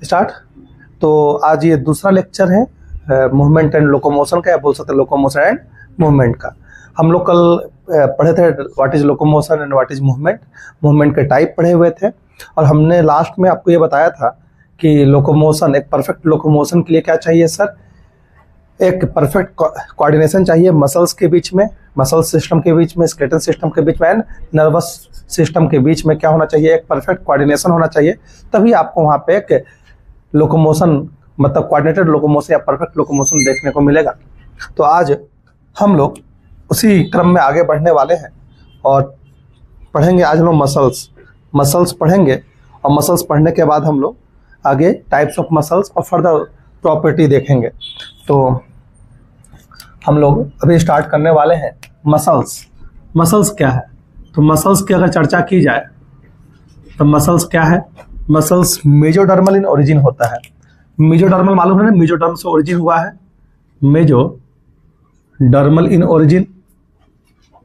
Start. तो आज ये दूसरा लेक्चर है मूवमेंट एंड लोकोमोशन का, या बोल सकते हैं लोकोमोशन एंड मूवमेंट का। हम लोग कल पढ़े थे what is locomotion and what is movement, movement के टाइप पढ़े हुए थे। और हमने लास्ट में आपको ये बताया था कि लोकोमोशन, एक परफेक्ट लोकोमोशन के लिए क्या चाहिए सर, एक परफेक्ट कोऑर्डिनेशन चाहिए मसल्स के बीच में, मसल सिस्टम के बीच में, स्केलेटल सिस्टम के बीच में एंड नर्वस सिस्टम के बीच में क्या होना चाहिए, एक परफेक्ट कोऑर्डिनेशन होना चाहिए। तभी आपको वहाँ पे एक लोकोमोशन, मतलब कोऑर्डिनेटेड लोकोमोशन या परफेक्ट लोकोमोशन देखने को मिलेगा। तो आज हम लोग उसी क्रम में आगे बढ़ने वाले हैं और पढ़ेंगे आज हम लोग मसल्स पढ़ेंगे। और मसल्स पढ़ने के बाद हम लोग आगे टाइप्स ऑफ मसल्स और फर्दर प्रॉपर्टी देखेंगे। तो हम लोग अभी स्टार्ट करने वाले हैं मसल्स क्या है। तो मसल्स की अगर चर्चा की जाए तो मसल्स क्या है, मसल्स मेजोडर्मल इन ओरिजिन होता है। मेजोडर्मल मालूम है ना, मेजोडर्म से ओरिजिन हुआ है, मेजोडर्मल इन ओरिजिन।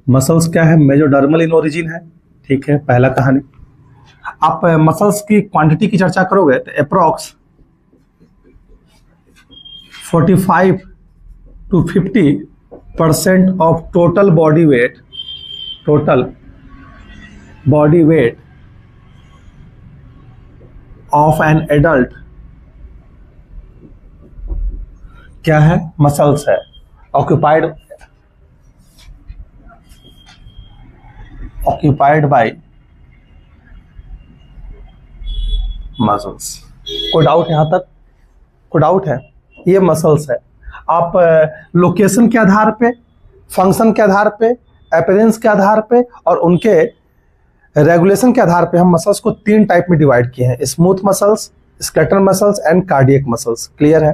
मसल्स क्या है, मेजोडर्मल इन ओरिजिन है। ठीक है, पहला कहानी। आप मसल्स की क्वांटिटी की चर्चा करोगे तो approx 45 to 50% of total body weight of an adult क्या है, मसल्स है। Occupied by muscles. कोई डाउट यहां तक? कोई डाउट है? ये मसल्स है। आप लोकेशन के आधार पे, फंक्शन के आधार पे, अपीयरेंस के आधार पे और उनके रेगुलेशन के आधार पे हम मसल्स को 3 टाइप में डिवाइड किए हैं, smooth muscles, skeletal muscles and cardiac muscles. Clear है?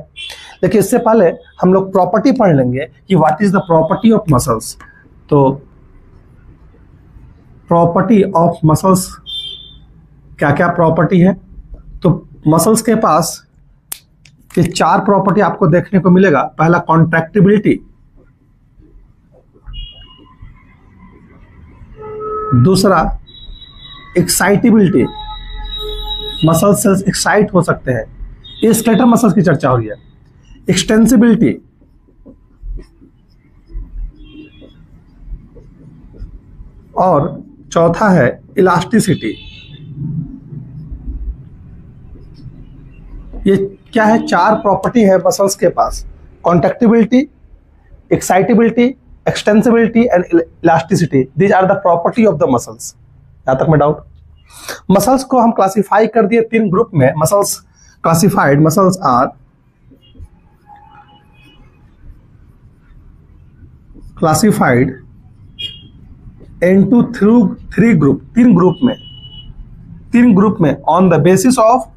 लेकिन इससे पहले हम लोग प्रॉपर्टी पढ़ लेंगे कि what is the property of muscles. तो प्रॉपर्टी ऑफ मसल्स क्या क्या प्रॉपर्टी है। तो मसल्स के पास ये 4 प्रॉपर्टी आपको देखने को मिलेगा। पहला कॉन्ट्रैक्टिबिलिटी, दूसरा एक्साइटेबिलिटी, मसल सेल्स एक्साइट हो सकते हैं, ये स्केलेटल मसल्स की चर्चा हो रही है। एक्सटेंसिबिलिटी, और चौथा है इलास्टिसिटी। ये क्या है, 4 प्रॉपर्टी है मसल्स के पास, contractibility, excitability, extensibility and elasticity. These are the property of the muscles. यहां तक में डाउट? मसल्स को हम क्लासिफाई कर दिए 3 ग्रुप में। Muscles are classified into 3 group, 3 group में on the basis of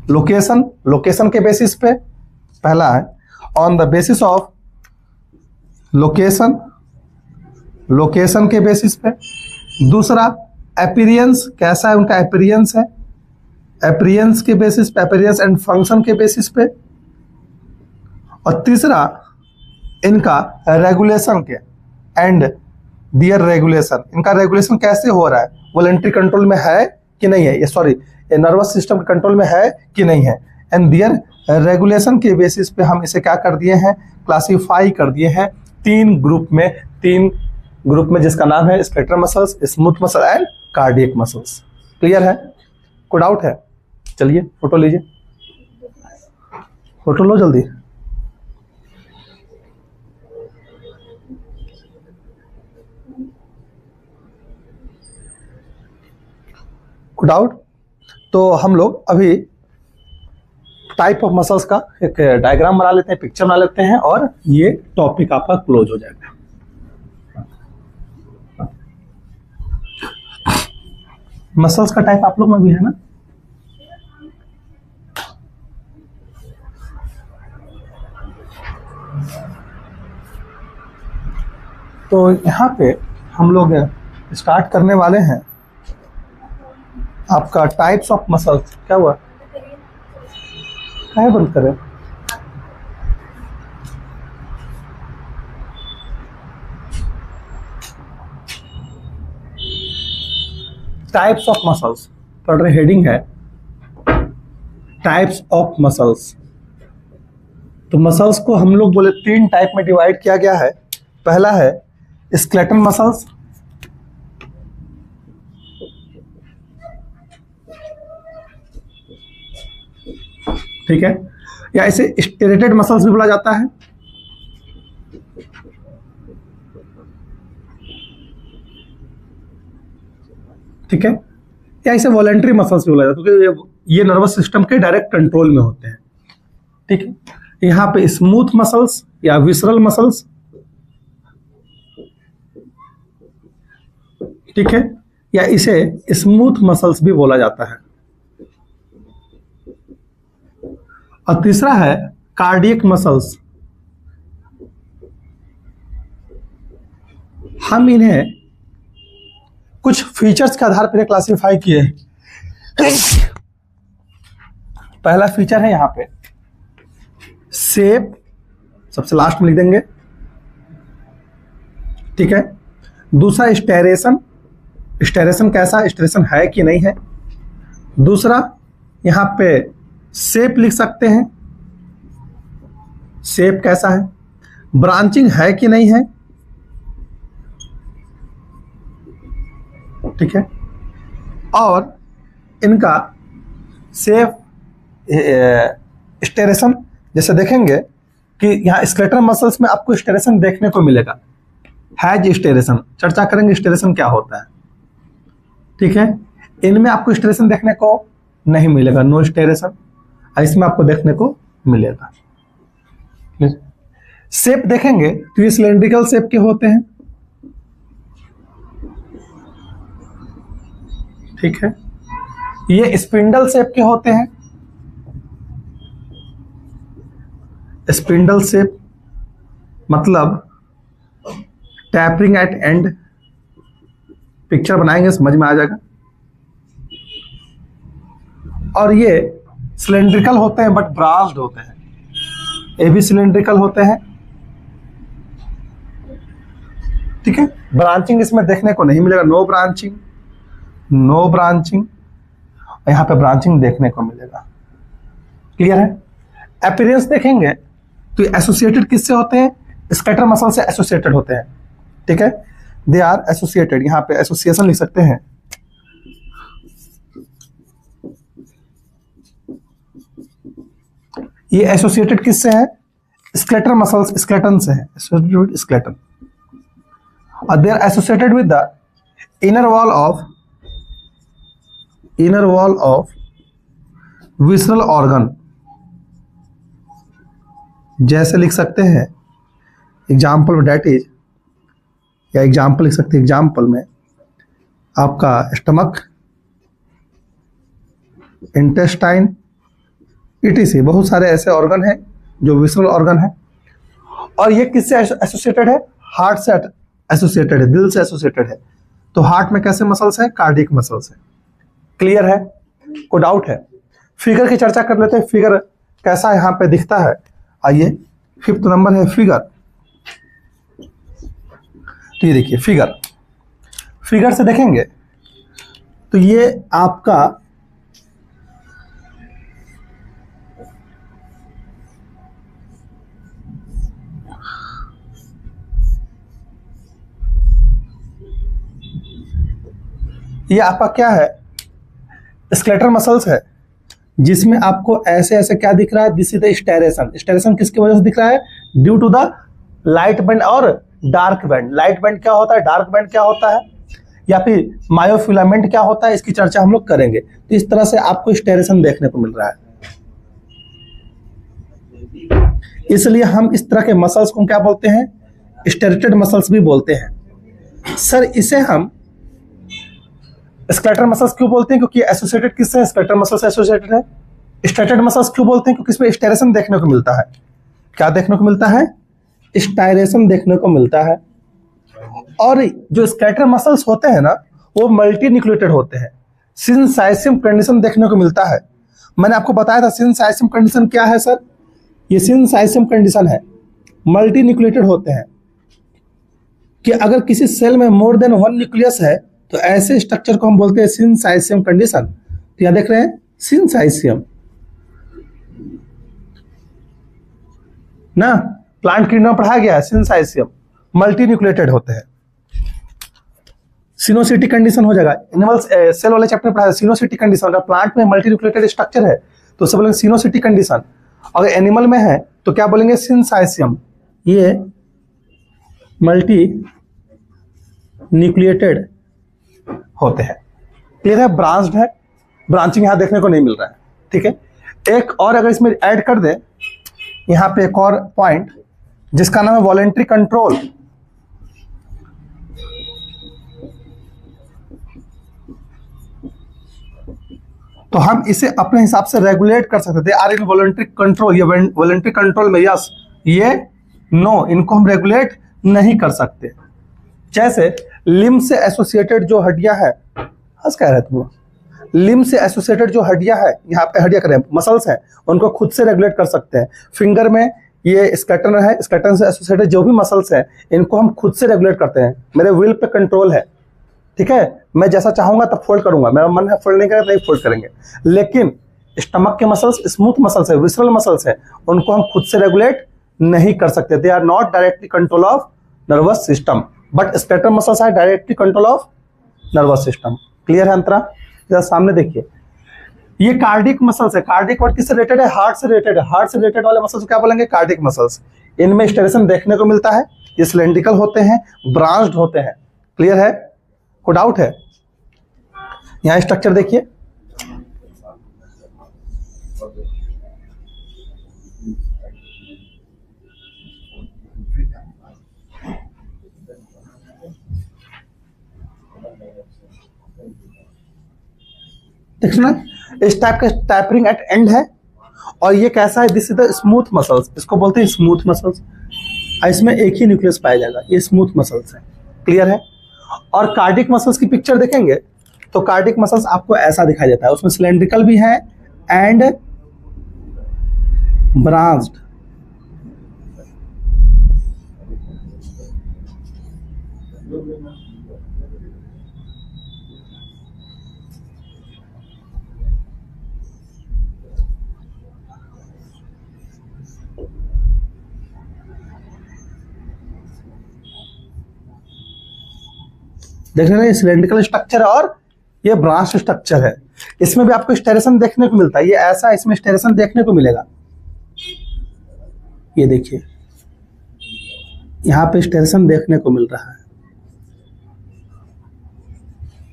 location के बेसिस पे। पहला है on the basis of location के बेसिस पे। दूसरा अपीयरेंस, कैसा है उनका अपीयरेंस है, अपीयरेंस के बेसिस पे, अपीयरेंस एंड फंक्शन के बेसिस पे। और तीसरा इनका रेगुलेशन के एंड दियर रेगुलेशन, इनका रेगुलेशन कैसे हो रहा है, वॉलंटरी कंट्रोल में है कि नहीं है, ये सॉरी नर्वस सिस्टम के कंट्रोल में है कि नहीं है। एंड दियर रेगुलेशन के बेसिस पे हम इसे क्या कर दिए हैं, क्लासिफाई कर दिए हैं 3 ग्रुप में, जिसका नाम है skeletal muscles, smooth muscle and cardiac muscles. Clear है? कोई डाउट है? चलिए फोटो लीजिए, फोटो लो जल्दी। कोई डाउट? तो हम लोग अभी टाइप ऑफ मसल्स का एक डायग्राम बना लेते हैं, पिक्चर बना लेते हैं और ये टॉपिक आपका क्लोज हो जाएगा। मसल्स का टाइप आप लोग में भी है ना? तो यहाँ पे हम लोग स्टार्ट करने वाले हैं आपका टाइप्स ऑफ मसल्स। क्या हुआ, क्या बंद करें? Types of muscles. पढ़ रहे, हेडिंग है टाइप्स ऑफ मसल्स। तो मसल्स को हम लोग बोले 3 टाइप में डिवाइड किया गया है। पहला है स्केलेटल मसल्स, ठीक है, या इसे स्टेरेटेड मसल्स भी बोला जाता है। ठीक है, या इसे वॉलेंट्री मसल्स भी बोला जाता है क्योंकि ये नर्वस सिस्टम के डायरेक्ट कंट्रोल में होते हैं। ठीक है, यहाँ पे स्मूथ मसल्स या विसरल मसल्स, ठीक है, या इसे स्मूथ मसल्स भी बोला जाता है। और तीसरा है कार्डियक मसल्स। हम इन्हें कुछ फीचर्स के आधार पर क्लासिफाई किए। पहला फीचर है यहाँ पे शेप, सबसे लास्ट में लिख देंगे, ठीक है। दूसरा स्टेरेशन, स्टेरेशन कैसा, स्टेरेशन है कि नहीं है। दूसरा यहाँ पे शेप लिख सकते हैं, शेप कैसा है। ब्रांचिंग है कि नहीं है, ठीक है। और इनका शेप स्टेरेशन, जैसे देखेंगे कि यहाँ स्केलेटल मसल्स में आपको स्टेरेशन देखने को मिलेगा, हैज स्टेरेशन, चर्चा करेंगे स्टेरेशन क्या होता है, ठीक है। इनमें आपको स्टेरेशन देखने को नहीं मिलेगा, नो स्टेरेशन, इसमें आपको देखने को मिलेगा। शेप देखेंगे तो ये सिलेंड्रिकल शेप के होते हैं, ठीक है। ये स्पिंडल शेप के होते हैं, स्पिंडल शेप मतलब टैपरिंग एट एंड, पिक्चर बनाएंगे समझ में आ जाएगा। और ये सिलेंड्रिकल होते हैं बट ब्रांच्ड होते हैं, ये भी सिलेंड्रिकल होते हैं, ठीक है। ब्रांचिंग इसमें देखने को नहीं मिलेगा, नो ब्रांचिंग, नो ब्रांचिंग, यहां पे ब्रांचिंग देखने को मिलेगा। क्लियर है। अपीयरेंस देखेंगे तो एसोसिएटेड किससे होते हैं, स्केलेटल मसल से एसोसिएटेड होते हैं, ठीक है। दे आर एसोसिएटेड, यहां पे एसोसिएशन लिख सकते हैं। ये एसोसिएटेड किससे है, स्केलेटल मसल्स, स्केलेटन से है, एसोसिएटेड विद स्केलेटन। और they are associated with the inner wall of visceral organ. जैसे लिख सकते हैं एग्जाम्पल डेट इज, या एग्जाम्पल लिख सकते हैं, एग्जाम्पल में आपका स्टमक, इंटेस्टाइन, ईटीसी, बहुत सारे ऐसे ऑर्गन हैं जो विसरल ऑर्गन है। और ये किससे एसोसिएटेड है, हार्ट से एसोसिएटेड है, दिल से एसोसिएटेड है। तो हार्ट में कैसे मसल्स है, कार्डियक मसल्स है। क्लियर है, कोई डाउट है। फिगर की चर्चा कर लेते हैं, फिगर कैसा यहाँ पे दिखता है। आइए 5th नंबर है फिगर। तो ये देखिए फिगर, फिगर से देखेंगे तो ये आपका क्या है, स्केलेटल मसल्स है, जिसमें आपको ऐसे ऐसे क्या दिख रहा है, this is the striation. Striation किसकी वजह से दिख रहा है, due to the light band और डार्क बैंड। लाइट बैंड क्या होता है, डार्क बैंड क्या होता है, या फिर मायोफिलामेंट क्या होता है, इसकी चर्चा हम लोग करेंगे। तो इस तरह से आपको स्टेरेशन देखने को मिल रहा है। इसलिए हम इस तरह के मसल्स को क्या बोलते हैं, स्टेरेटेड मसल्स भी बोलते हैं। सर इसे हम स्केलेटल मसल्स क्यों बोलते हैं, क्योंकि एसोसिएटेड किससे है, स्केलेटल मसल से एसोसिएटेड है। स्टेरेटेड मसल्स क्यों बोलते हैं, क्योंकि इसमें स्टेरेशन देखने को मिलता है। क्या देखने को मिलता है, स्टायरेशन देखने को मिलता है। और जो स्केलेटल मसल्स होते हैं ना, वो मल्टी न्यूक्लिएटेड होते हैं। सिनसाइसिम कंडीशन देखने को मिलता है। मैंने आपको बताया था सिनसाइसिम कंडीशन क्या है सर, ये सिनसाइसिम कंडीशन है, मल्टी न्यूक्लिएटेड होते हैं। कि अगर किसी सेल में मोर देन 1 न्यूक्लियस है तो ऐसे स्ट्रक्चर को हम बोलते हैं सिनसाइसिम कंडीशन। तो यहां देख रहे हैं सिंसाइसियम ना, प्लांट किडनी में पढ़ाया गया है सिंसाइसियम, मल्टी न्यूक्लिएटेड होते हैं। सिनोसिटिक कंडीशन हो जाएगा, एनिमल सेल वाले चैप्टर में पढ़ाया सिनोसिटिक कंडीशन। अगर प्लांट में मल्टी न्यूक्लिएटेड स्ट्रक्चर है तो उसे बोलेंगे सिनोसिटिक कंडीशन, अगर एनिमल में है तो क्या बोलेंगे सिंसाइसियम। ये मल्टी न्यूक्लिएटेड होते हैं। क्लियर है, ब्रांच्ड है, ब्रांचिंग यहां देखने को नहीं मिल रहा है। ठीक है, एक और अगर इसमें ऐड कर दें यहां पे एक और पॉइंट जिसका नाम है वॉलेंट्री कंट्रोल। तो हम इसे अपने हिसाब से रेगुलेट कर सकते थे, आर इन वॉलेंट्री कंट्रोल। ये वॉलेंट्री कंट्रोल में यस, ये नो, इनको हम रेगुलेट नहीं कर सकते। जैसे लिम्ब से एसोसिएटेड जो हड्डियां है, हंस कह रहे तुम, लिम्ब से एसोसिएटेड जो हड्डियां है, यहाँ पे हड्डियां करें मसल्स हैं, उनको खुद से रेगुलेट कर सकते हैं। फिंगर में ये स्केलेटन है, स्केलेटन से एसोसिएटेड जो भी मसल्स हैं इनको हम खुद से रेगुलेट करते हैं। मेरे विल पे कंट्रोल है। ठीक है, मैं जैसा चाहूंगा तब फोल्ड करूंगा, मेरा मन है फोल्ड नहीं करेगा नहीं फोल्ड करेंगे। लेकिन स्टमक के मसल्स स्मूथ मसल्स है, विसरल मसल्स है, उनको हम खुद से रेगुलेट नहीं कर सकते। They are not directly control of nervous system, but skeletal muscles are directly control of nervous system. Clear है अंतरा? जरा सामने देखिए, ये कार्डिक मसल्स है। कार्डिक वर्ड किससे रिलेटेड है? हार्ट से रिलेटेड है। हार्ट से रिलेटेड वाले मसल्स क्या बोलेंगे? Cardiac muscles. इनमें स्टेरेशन देखने को मिलता है, ये सिलेंड्रिकल होते हैं, ब्रांच्ड होते हैं। क्लियर है? कोई डाउट है? यहां स्ट्रक्चर देखिए, देखना इस टाइप का टैपरिंग एट एंड है, और ये कैसा है? This is the smooth muscles, इसको बोलते हैं स्मूथ मसल्स। इसमें एक ही न्यूक्लियस पाया जाएगा, ये स्मूथ मसल्स है। क्लियर है? और कार्डिक मसल्स की पिक्चर देखेंगे तो कार्डिक मसल्स आपको ऐसा दिखाई देता है, उसमें सिलेंड्रिकल भी है एंड ब्रांच्ड। देख रहे हैं, ये सिलेंड्रिकल स्ट्रक्चर है और ये ब्रांच स्ट्रक्चर है। इसमें भी आपको स्टेरेशन देखने को मिलता है, ये ऐसा इसमें स्टेरेशन देखने को मिलेगा। ये देखिए, यहां पे स्टेरेशन देखने को मिल रहा है।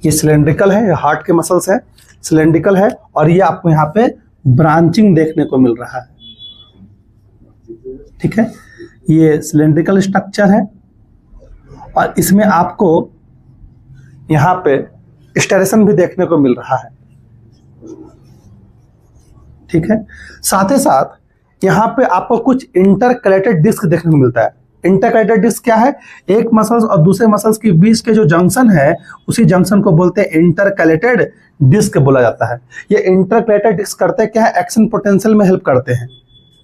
ये सिलेंड्रिकल है, ये हार्ट के मसल्स है, सिलेंड्रिकल है, और ये आपको यहाँ पे ब्रांचिंग देखने को मिल रहा है। ठीक है, ये सिलेंड्रिकल स्ट्रक्चर है और इसमें आपको यहां पे स्टेरेशन भी देखने को मिल रहा है। ठीक है, साथ ही साथ यहां पे आपको कुछ इंटरकलेटेड डिस्क देखने को मिलता है। इंटरकलेटेड डिस्क क्या है? एक मसल्स और दूसरे मसल्स के बीच के जो जंक्शन है, उसी जंक्शन को बोलते हैं इंटरकलेटेड डिस्क बोला जाता है। ये इंटरकलेटेड डिस्क करते क्या है? एक्शन पोटेंशियल में हेल्प करते हैं।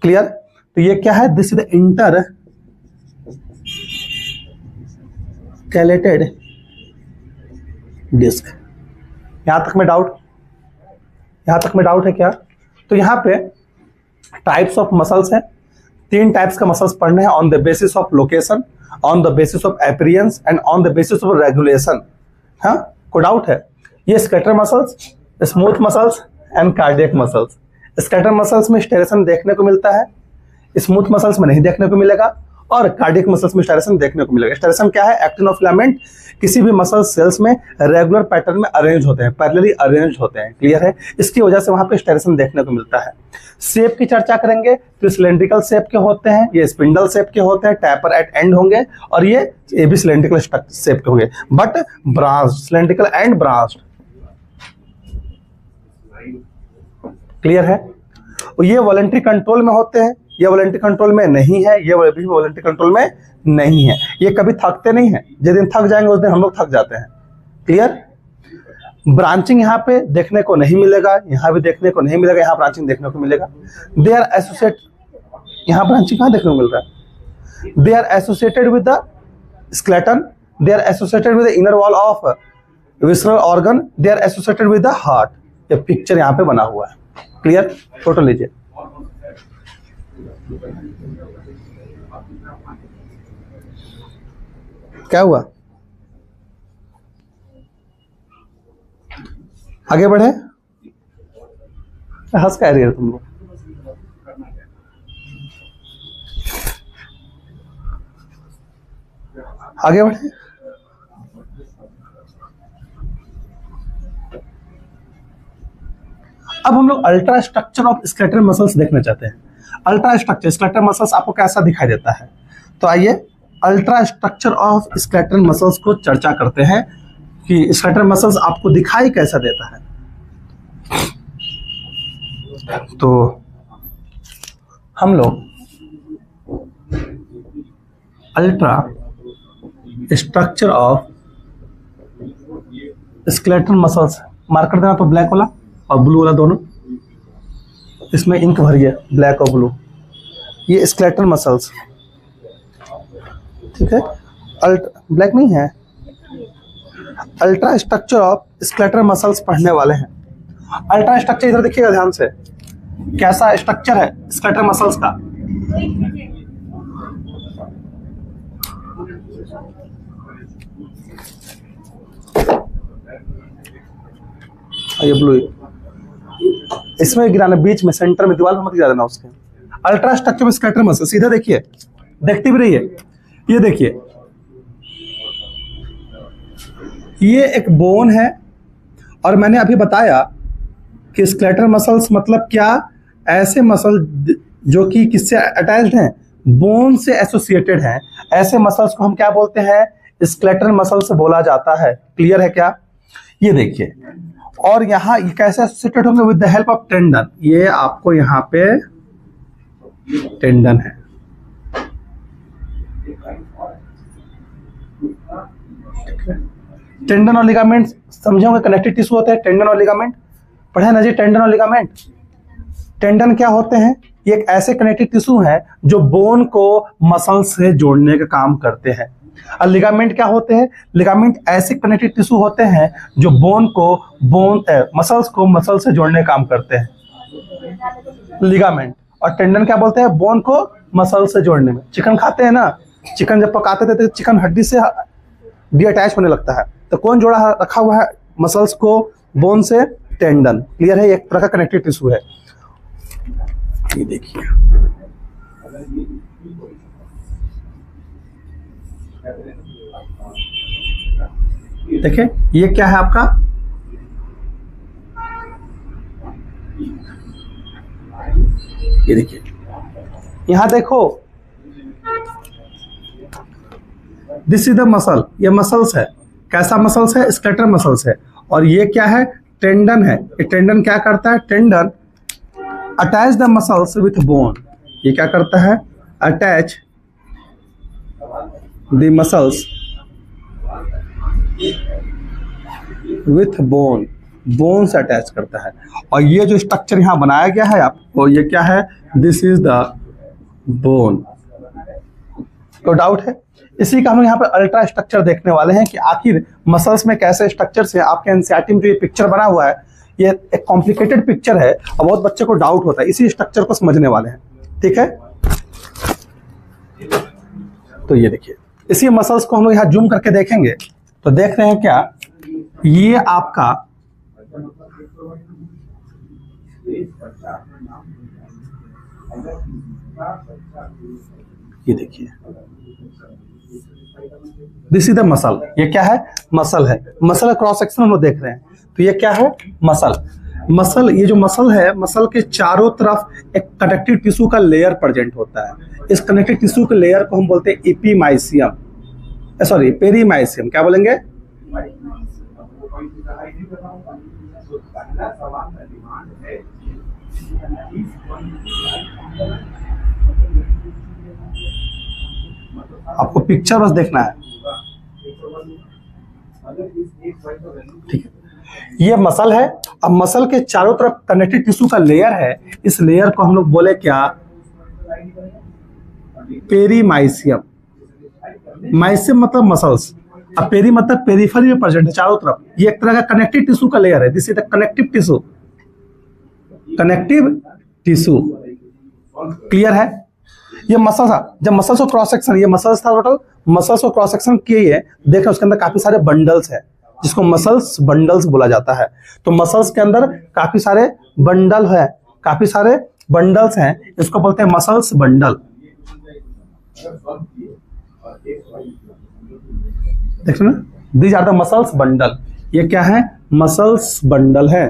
क्लियर? तो ये क्या है? This is the intercalated disc. यहां तक में डाउट? यहां तक में डाउट है क्या? तो यहां पे टाइप्स ऑफ मसल्स हैं, 3 टाइप्स का मसल्स पढ़ने हैं, on the basis of location, on the basis of appearance and on the basis of regulation. हाँ, कोई डाउट है? ये skeletal muscles, smooth muscles and cardiac muscles. Skeletal muscles में स्टेरेशन देखने को मिलता है, स्मूथ मसल्स में नहीं देखने को मिलेगा, और कार्डियक मसल्स में स्टेरेशन देखने को मिलेगा। स्टेरेशन क्या है? एक्टिन ऑफ फिलामेंट किसी भी मसल सेल्स में रेगुलर पैटर्न में अरेंज होते हैं, पैरेलली अरेंज होते हैं। क्लियर है? इसकी वजह से वहां पे स्टेरेशन देखने को मिलता है। शेप की चर्चा करेंगे तो सिलेंड्रिकल शेप के होते हैं, ये स्पिंडल शेप के होते हैं, टैपर एट एंड होंगे, और ये भी सिलेंड्रिकल शेप के होंगे, but branch, cylindrical and branch. Clear है? और ये वॉलेंट्री कंट्रोल में होते हैं, ये वॉलेंट्री कंट्रोल में नहीं है, ये भी वॉलेंट्री कंट्रोल में नहीं है। ये कभी थकते नहीं है, जिस दिन थक जाएंगे उस दिन हम लोग थक जाते हैं। क्लियर? ब्रांचिंग यहाँ पे देखने को नहीं मिलेगा, यहाँ भी देखने को नहीं मिलेगा, यहाँ ब्रांचिंग देखने को मिलेगा। दे आर एसोसिएट, यहाँ ब्रांचिंग कहाँ देखने को मिल रहा है? They are associated with the skeleton, they are associated with the inner wall of visceral organ, they are associated with the heart. ये पिक्चर यहाँ पे बना हुआ है। क्लियर? फोटो लीजिए। क्या हुआ? आगे बढ़े? हंस कह रही है तुम लोग? आगे बढ़े। अब हम लोग ultra structure of skeletal muscles देखना चाहते हैं। अल्ट्रा स्ट्रक्चर स्केलेटल मसल्स आपको कैसा दिखाई देता है? तो आइए ultra structure of skeletal muscles को चर्चा करते हैं कि स्केलेटल मसल्स आपको दिखाई कैसा देता है। तो हम लोग ultra structure of skeletal muscles mark कर देना, तो ब्लैक वाला और ब्लू वाला दोनों, इसमें इंक भरिए ब्लैक और ब्लू। ये स्केलेटल मसल्स, ठीक है, ब्लैक नहीं है। Ultra structure of skeletal muscles पढ़ने वाले हैं। अल्ट्रा स्ट्रक्चर इधर देखिएगा ध्यान से, कैसा स्ट्रक्चर है स्केलेटल मसल्स का। ये ब्लू, इसमें गिराना, बीच में सेंटर में, दीवार में मत गिरा देना उसके। Ultra structure of skeletal muscle, सीधा देखिए, देखते भी रहिए। ये देखिए, ये एक बोन है और मैंने अभी बताया कि स्केलेटल मसल्स मतलब क्या? ऐसे मसल जो कि किससे अटैच्ड हैं? बोन से एसोसिएटेड हैं। ऐसे मसल्स को हम क्या बोलते हैं? स्केलेटल मसल से बोला जाता है। क्लियर है क्या? ये देखिए, और यहाँ ये कैसे एसोसिएटेड होंगे? With the help of tendon. ये आपको यहाँ पे टेंडन है, टेंडन और लिगामेंट समझोगे, कनेक्टिव टिश्यू होते हैं टेंडन और लिगामेंट। पढ़े ना जी टेंडन और लिगामेंट? टेंडन क्या होते हैं? ये एक ऐसे कनेक्टिव टिश्यू हैं जो बोन को मसल से जोड़ने का काम करते हैं। और लिगामेंट क्या होते हैं? लिगामेंट ऐसे कनेक्टिव टिश्यू होते हैं जो मसल्स को मसल से जोड़ने का काम करते हैं, लिगामेंट। और टेंडन क्या बोलते हैं? बोन को मसल से जोड़ने में। चिकन खाते हैं ना, चिकन जब पकाते थे तो चिकन हड्डी से डीअटैच होने लगता है, तो कौन जोड़ा रखा हुआ है मसल्स को बोन से? टेंडन। क्लियर है? एक तरह का कनेक्टिव टिश्यू है। ये देखिए, देखिए ये क्या है आपका? ये देखिए, यहां देखो, दिस इज द मसल। ये मसल्स है। कैसा मसल्स है? स्केलेटल मसल्स है। और ये क्या है? टेंडन है। ये टेंडन क्या करता है? Tendon attach the muscles with bone. ये क्या करता है? Attach the muscles with bone, bone से अटैच करता है। और ये जो स्ट्रक्चर यहाँ बनाया गया है आपको, ये क्या है? This is the bone. तो डाउट है? इसी का हम यहाँ पे अल्ट्रा स्ट्रक्चर देखने वाले हैं कि आखिर मसल्स में कैसे स्ट्रक्चर से। आपके एनसीईआरटी में जो ये पिक्चर बना हुआ है, ये एक कॉम्प्लिकेटेड पिक्चर है और बहुत बच्चे को डाउट होता है, इसी स्ट्रक्चर को समझने वाले हैं। ठीक है, तो ये देखिए, इसी मसल्स को हम लोग यहाँ जूम करके देखेंगे तो देख रहे हैं क्या? ये आपका ये देखिए, दिस इज द मसल। ये क्या है? मसल है। मसल क्रॉस सेक्शन हम लोग देख रहे हैं, तो ये क्या है? मसल। मसल, ये जो मसल है, मसल के चारों तरफ एक कनेक्टिव टिश्यू का लेयर प्रेजेंट होता है। इस कनेक्टिव टिश्यू के लेयर को हम बोलते हैं एपीमाइसियम, सॉरी पेरीमाइसियम। क्या बोलेंगे? आपको पिक्चर बस देखना है, ठीक है? ये मसल है। अब मसल के चारों तरफ कनेक्टिव टिश्यू का लेयर है। इस लेयर को हम लोग बोले क्या? पेरीमाइसियम। माइसियम मतलब मसल्स, अब पेरी मतलब पेरिफेरी में प्रेजेंट है, चारों तरफ। ये एक तरह का कनेक्टिव टिश्यू का लेयर है। This is the connective tissue. Connective tissue. Clear है? ये मसल था, जब मसल्स को क्रॉस सेक्शन, ये मसल्स था टोटल, मसल्स को क्रॉस सेक्शन किए, देखें उसके अंदर काफी सारे बंडल्स है, जिसको मसल्स बंडल्स बोला जाता है। तो मसल्स के अंदर काफी सारे बंडल है, काफी सारे बंडल्स हैं, इसको बोलते हैं मसल्स बंडल। देखो ना, these are the muscles bundle. ये क्या है? मसल्स बंडल है।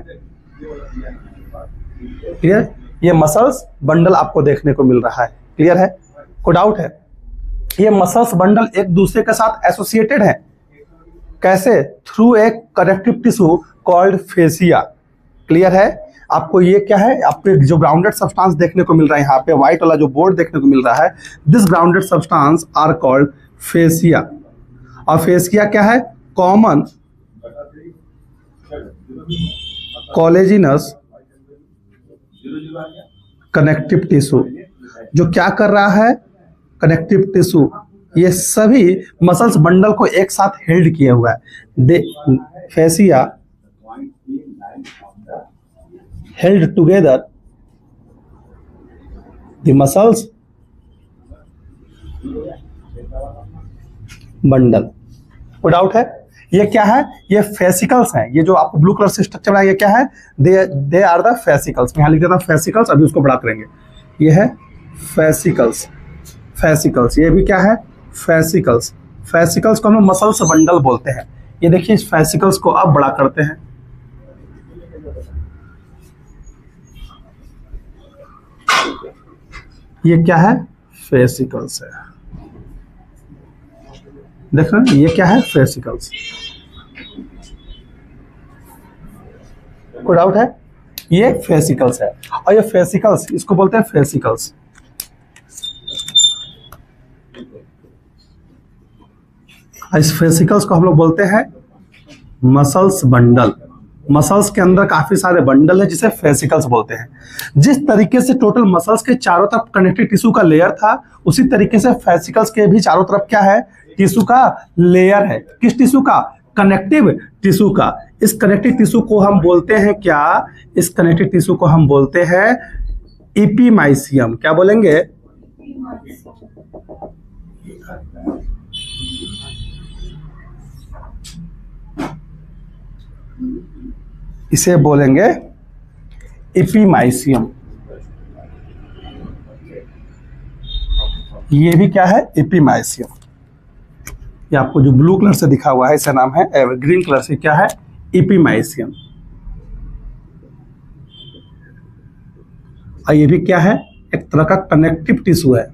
क्लियर? ये मसल्स बंडल आपको देखने को मिल रहा है। क्लियर है? कोई डाउट है? ये मसल्स बंडल एक दूसरे के साथ एसोसिएटेड है। कैसे? Through a connective tissue called fascia. Clear है? आपको ये क्या है? आपको जो ग्राउंडेड सब्सटेंस देखने को मिल रहा है, यहाँ पे व्हाइट वाला जो बोर्ड देखने को मिल रहा है, this grounded substance are called fascia. और फेसिया क्या है? Common collagenous connective tissue. जो क्या कर रहा है? कनेक्टिव टिश्यू ये सभी मसल्स बंडल को एक साथ हेल्ड किए हुआ है। Fascia held together the muscles bundle. कोई डाउट है? ये क्या है? ये फेसिकल्स हैं। ये जो आपको ब्लू कलर से स्ट्रक्चर है, ये क्या है? They are the fascicles. यहाँ लिख देता हूं फेसिकल्स, अभी उसको बड़ा करेंगे। ये है फेसिकल्स। फेसिकल्स ये भी क्या है? फेसिकल्स। फेसिकल्स को हम लोग मसल्स बंडल बोलते हैं। ये देखिए, इस फेसिकल्स को अब बड़ा करते हैं। ये क्या है? फेसिकल्स है। देख रहे हैं? ये क्या है? फेसिकल्स। कोई डाउट है? ये फेसिकल्स है, और ये फेसिकल्स इसको बोलते हैं फेसिकल्स। इस फेसिकल्स को हम लोग बोलते हैं मसल्स बंडल। मसल्स के अंदर काफी सारे बंडल है, जिसे फेसिकल्स बोलते हैं। जिस तरीके से टोटल मसल्स के चारों तरफ कनेक्टिव टिश्यू का लेयर था, उसी तरीके से फेसिकल्स के भी चारों तरफ क्या है? टिश्यू का लेयर है। किस टिश्यू का? कनेक्टिव टिश्यू का। इस कनेक्टिव टिश्यू को हम बोलते हैं क्या? इस कनेक्टिव टिश्यू को हम बोलते हैं एपिमाइसियम। क्या बोलेंगे? इसे बोलेंगे एपिमाइसियम। ये भी क्या है? एपिमाइसियम। ये आपको जो ब्लू कलर से दिखा हुआ है, इसका नाम है, ग्रीन कलर से क्या है? एपिमाइसियम। और ये भी क्या है? एक तरह का कनेक्टिव टिश्यू है।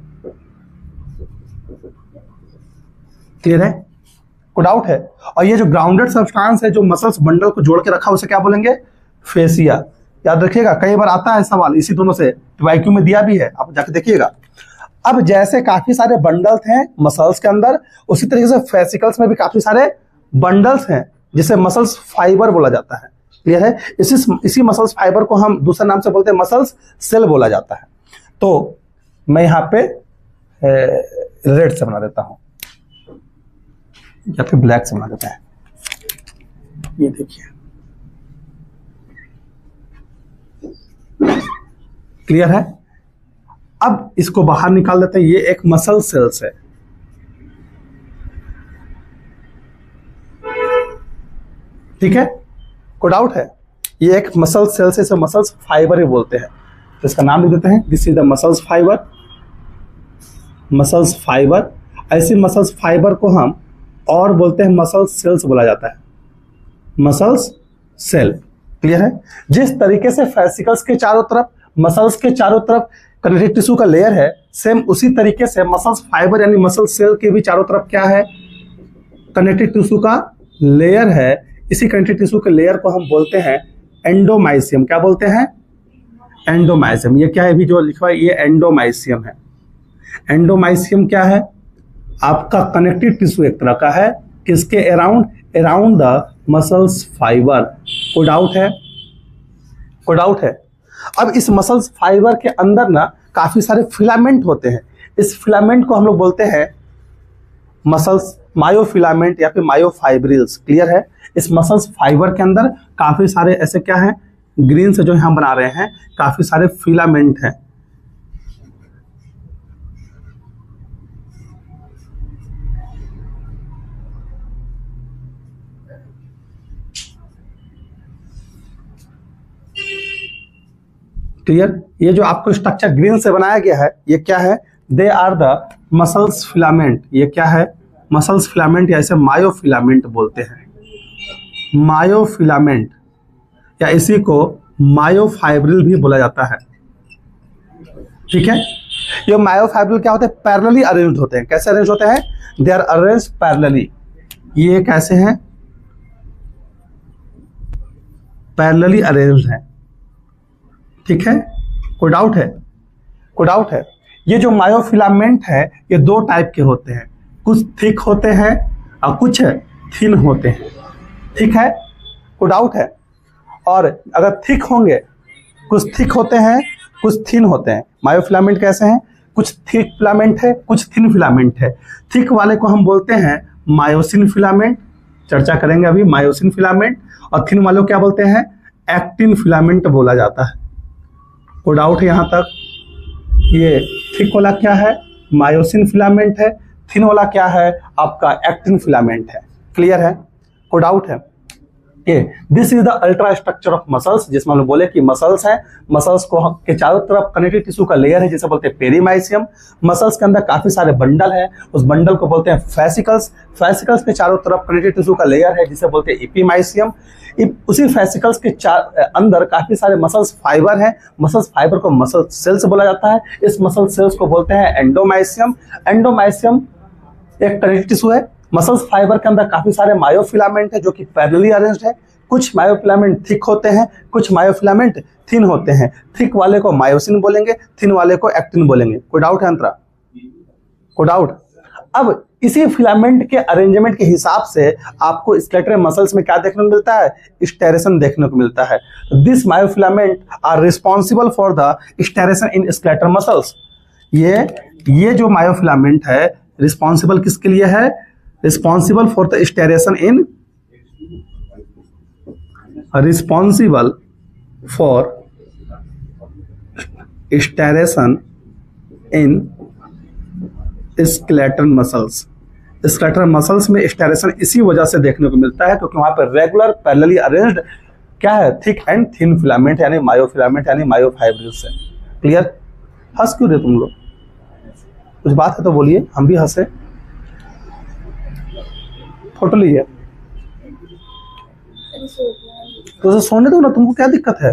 क्लियर है? कोई डाउट है? और ये जो ग्राउंडेड सब्सटेंस है, जो मसल्स बंडल को जोड़ के रखा, उसे क्या बोलेंगे? फेसिया। याद रखिएगा, कई बार आता है सवाल इसी दोनों से, IQ में दिया भी है, आप जाके देखिएगा। अब जैसे काफी सारे बंडल्स हैं मसल्स के अंदर, उसी तरीके से फेसिकल्स में भी काफी सारे बंडल्स हैं, जिसे मसल्स फाइबर बोला जाता है। क्लियर है? इसी मसल्स फाइबर को हम दूसरे नाम से बोलते हैं मसल्स सेल बोला जाता है। तो मैं यहाँ पे रेड से बना देता हूं, या फिर ब्लैक से बना देता है। ये देखिए, क्लियर है? अब इसको बाहर निकाल देते हैं। ये एक मसल सेल्स है। ठीक है? कोई डाउट है? ये एक मसल सेल्स है, इसे मसल्स फाइबर ही बोलते हैं। तो इसका नाम लिख देते हैं, this is the muscles fibre. Muscles fibre. ऐसी मसल्स फाइबर को हम और बोलते हैं मसल सेल्स बोला जाता है, मसल्स सेल। क्लियर है? जिस तरीके से फेसिकल्स के चारों तरफ, मसल्स के चारों तरफ कनेक्टिव टिश्यू का लेयर है, सेम उसी तरीके से मसल्स फाइबर यानी मसल सेल के भी चारों तरफ क्या है? कनेक्टिव टिश्यू का लेयर है। इसी कनेक्टिव टिश्यू के लेयर को हम बोलते हैं एंडोमाइसियम। क्या बोलते हैं? एंडोमाइसियम। ये क्या है? अभी जो लिखा है, ये एंडोमाइसियम है। एंडोमाइसियम क्या है? आपका कनेक्टिव टिश्यू एक तरह का है, किसके अराउंड द मसल्स फाइबर। कोई डाउट है? कोई डाउट है? अब इस मसल्स फाइबर के अंदर ना काफी सारे फिलामेंट होते हैं। इस फिलामेंट को हम लोग बोलते हैं मसल्स मायोफिलामेंट या फिर मायोफाइब्रिल्स। क्लियर है? इस मसल्स फाइबर के अंदर काफी सारे ऐसे क्या हैं? ग्रीन से जो हम बना रहे हैं काफी सारे फिलामेंट हैं। क्लियर? ये जो आपको स्ट्रक्चर ग्रीन से बनाया गया है ये क्या है? They are the muscles filament. ये क्या है? मसल्स फिलामेंट या इसे मायोफिलामेंट बोलते हैं। मायोफिलामेंट या इसी को मायोफाइब्रिल भी बोला जाता है। ठीक है? ये मायोफाइब्रिल क्या होते हैं? पैरेलली अरेंज्ड होते हैं। कैसे अरेंज होते हैं? They are arranged parallelly. ये कैसे हैं? पैरेलली अरेंज्ड हैं। ठीक है? कोई डाउट है? कोई डाउट है? ये जो मायोफिलामेंट है ये दो टाइप के होते हैं, कुछ थिक होते हैं और कुछ थिन होते हैं। ठीक है? कोई डाउट है? और अगर थिक होंगे, कुछ थिक होते हैं कुछ थिन होते हैं। मायोफिलामेंट कैसे हैं? कुछ थिक फिलामेंट है कुछ थिन फिलामेंट है। थिक वाले को हम बोलते हैं मायोसिन फिलामेंट, चर्चा करेंगे अभी मायोसिन फिलामेंट। और थिन वालों को क्या बोलते हैं? एक्टिन फिलामेंट बोला जाता है। कोई डाउट है यहाँ तक? ये थिक वाला क्या है? मायोसिन फिलामेंट है। थिन वाला क्या है? आपका एक्टिन फिलामेंट है। क्लियर है? कोई डाउट है? ये this is the ultra structure of muscles, जिसमें हम लोग बोले कि मसल्स है, मसल्स को के चारों तरफ कनेक्टिव टिश्यू का लेयर है जिसे बोलते हैं पेरीमाइसियम। मसल्स के अंदर काफी सारे बंडल है, उस बंडल को बोलते हैं फैसिकल्स। फैसिकल्स के चारों तरफ कनेक्टिव टिश्यू का लेयर है जिसे बोलते हैं एपीमाइसियम। उसी फैसिकल्स के अंदर काफी सारे मसल्स फाइबर हैं। मसल्स फाइबर को मसल सेल्स बोला जाता है। इस मसल सेल्स को बोलते हैं एंडोमाइसियम। एंडोमाइसियम एक कनेक्टिव टिश्यू है। मसल्स फाइबर के अंदर काफी सारे मायोफिलामेंट है जो कि पैरेलली अरेंज्ड है। कुछ मायोफिलामेंट थिक होते हैं कुछ मायोफिलामेंट थिन होते हैं। थिक वाले को मायोसिन बोलेंगे, थिन वाले को एक्टिन बोलेंगे। कोई डाउट है अंतरा? कोई डाउट? अब इसी फिलामेंट के अरेंजमेंट के हिसाब से आपको स्केलेटल मसल्स में क्या देखने को मिलता है? स्टेरेशन देखने को मिलता है। This myofilament are responsible for the striation in skeletal muscles. ये जो मायोफिलामेंट है रिस्पॉन्सिबल किसके लिए है? Responsible for the striation in responsible for steration in skeletal muscles। skeletal muscles में स्टेरेशन इसी वजह से देखने को मिलता है क्योंकि वहां पर रेगुलर पैरेलली अरेंज्ड क्या है? थिक एंड थिन फिलामेंट यानी मायोफिलामेंट यानी मायोफाइब्रिल्स है। क्लियर? हंस क्यों रहे तुम लोग? कुछ बात है तो बोलिए, हम भी हंसे। फोटो लीजिए तो उसे सोने दो ना, तुमको क्या दिक्कत है?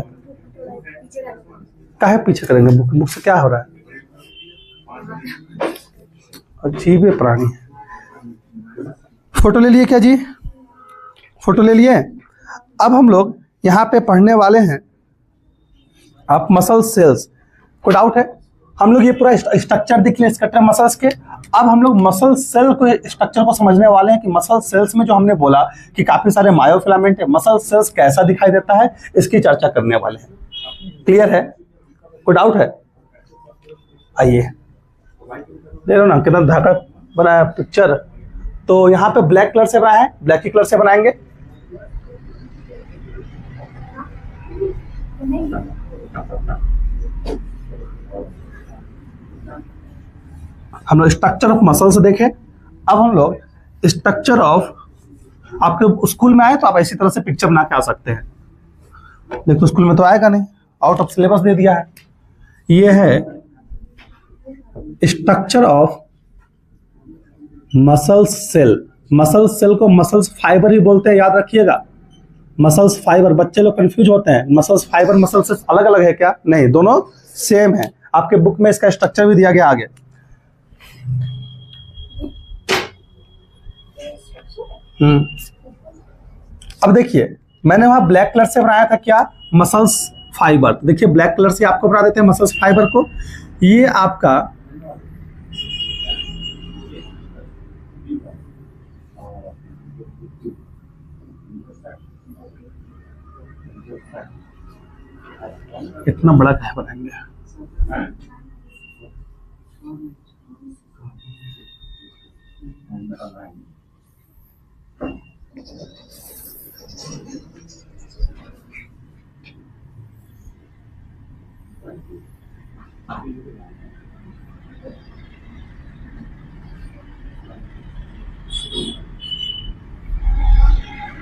काहे पीछे करेंगे? बुक से क्या हो रहा है? अजीब प्राणी है। फोटो ले लिए क्या जी? फोटो ले लिए? अब हम लोग यहाँ पे पढ़ने वाले हैं आप मसल सेल्स। कोई डाउट है? हम लोग ये पूरा स्ट्रक्चर देख लें स्केलेटल मसल्स के। अब हम लोग मसल सेल को स्ट्रक्चर को समझने वाले हैं कि मसल सेल्स में जो हमने बोला कि काफी सारे मायोफिलामेंट है, मसल सेल्स कैसा दिखाई देता है इसकी चर्चा करने वाले हैं। क्लियर है? कोई डाउट है? आइए देख लो ना कितना धाकड़ बनाया पिक्चर। तो यहाँ पे ब्लैक कलर से बनाया है, ब्लैक कलर से बनाएंगे। हम लोग स्ट्रक्चर ऑफ मसल्स देखें। अब हम लोग स्ट्रक्चर ऑफ, आपके स्कूल में आए तो आप इसी तरह से पिक्चर बना के आ सकते हैं। देखो स्कूल में तो आएगा नहीं, आउट ऑफ सिलेबस दे दिया है। ये है structure of muscles cell. Muscles cell को मसल्स फाइबर ही बोलते हैं, याद रखिएगा। मसल्स फाइबर, बच्चे लोग कंफ्यूज होते हैं मसल्स फाइबर मसल सेल्स अलग अलग है क्या? नहीं, दोनों सेम है। आपके बुक में इसका स्ट्रक्चर भी दिया गया आगे। अब देखिए मैंने वहां ब्लैक कलर से बनाया था क्या? Muscles fibre. देखिए ब्लैक कलर से आपको बना देते हैं मसल्स फाइबर को। ये आपका इतना बड़ा क्या बनाएंगे?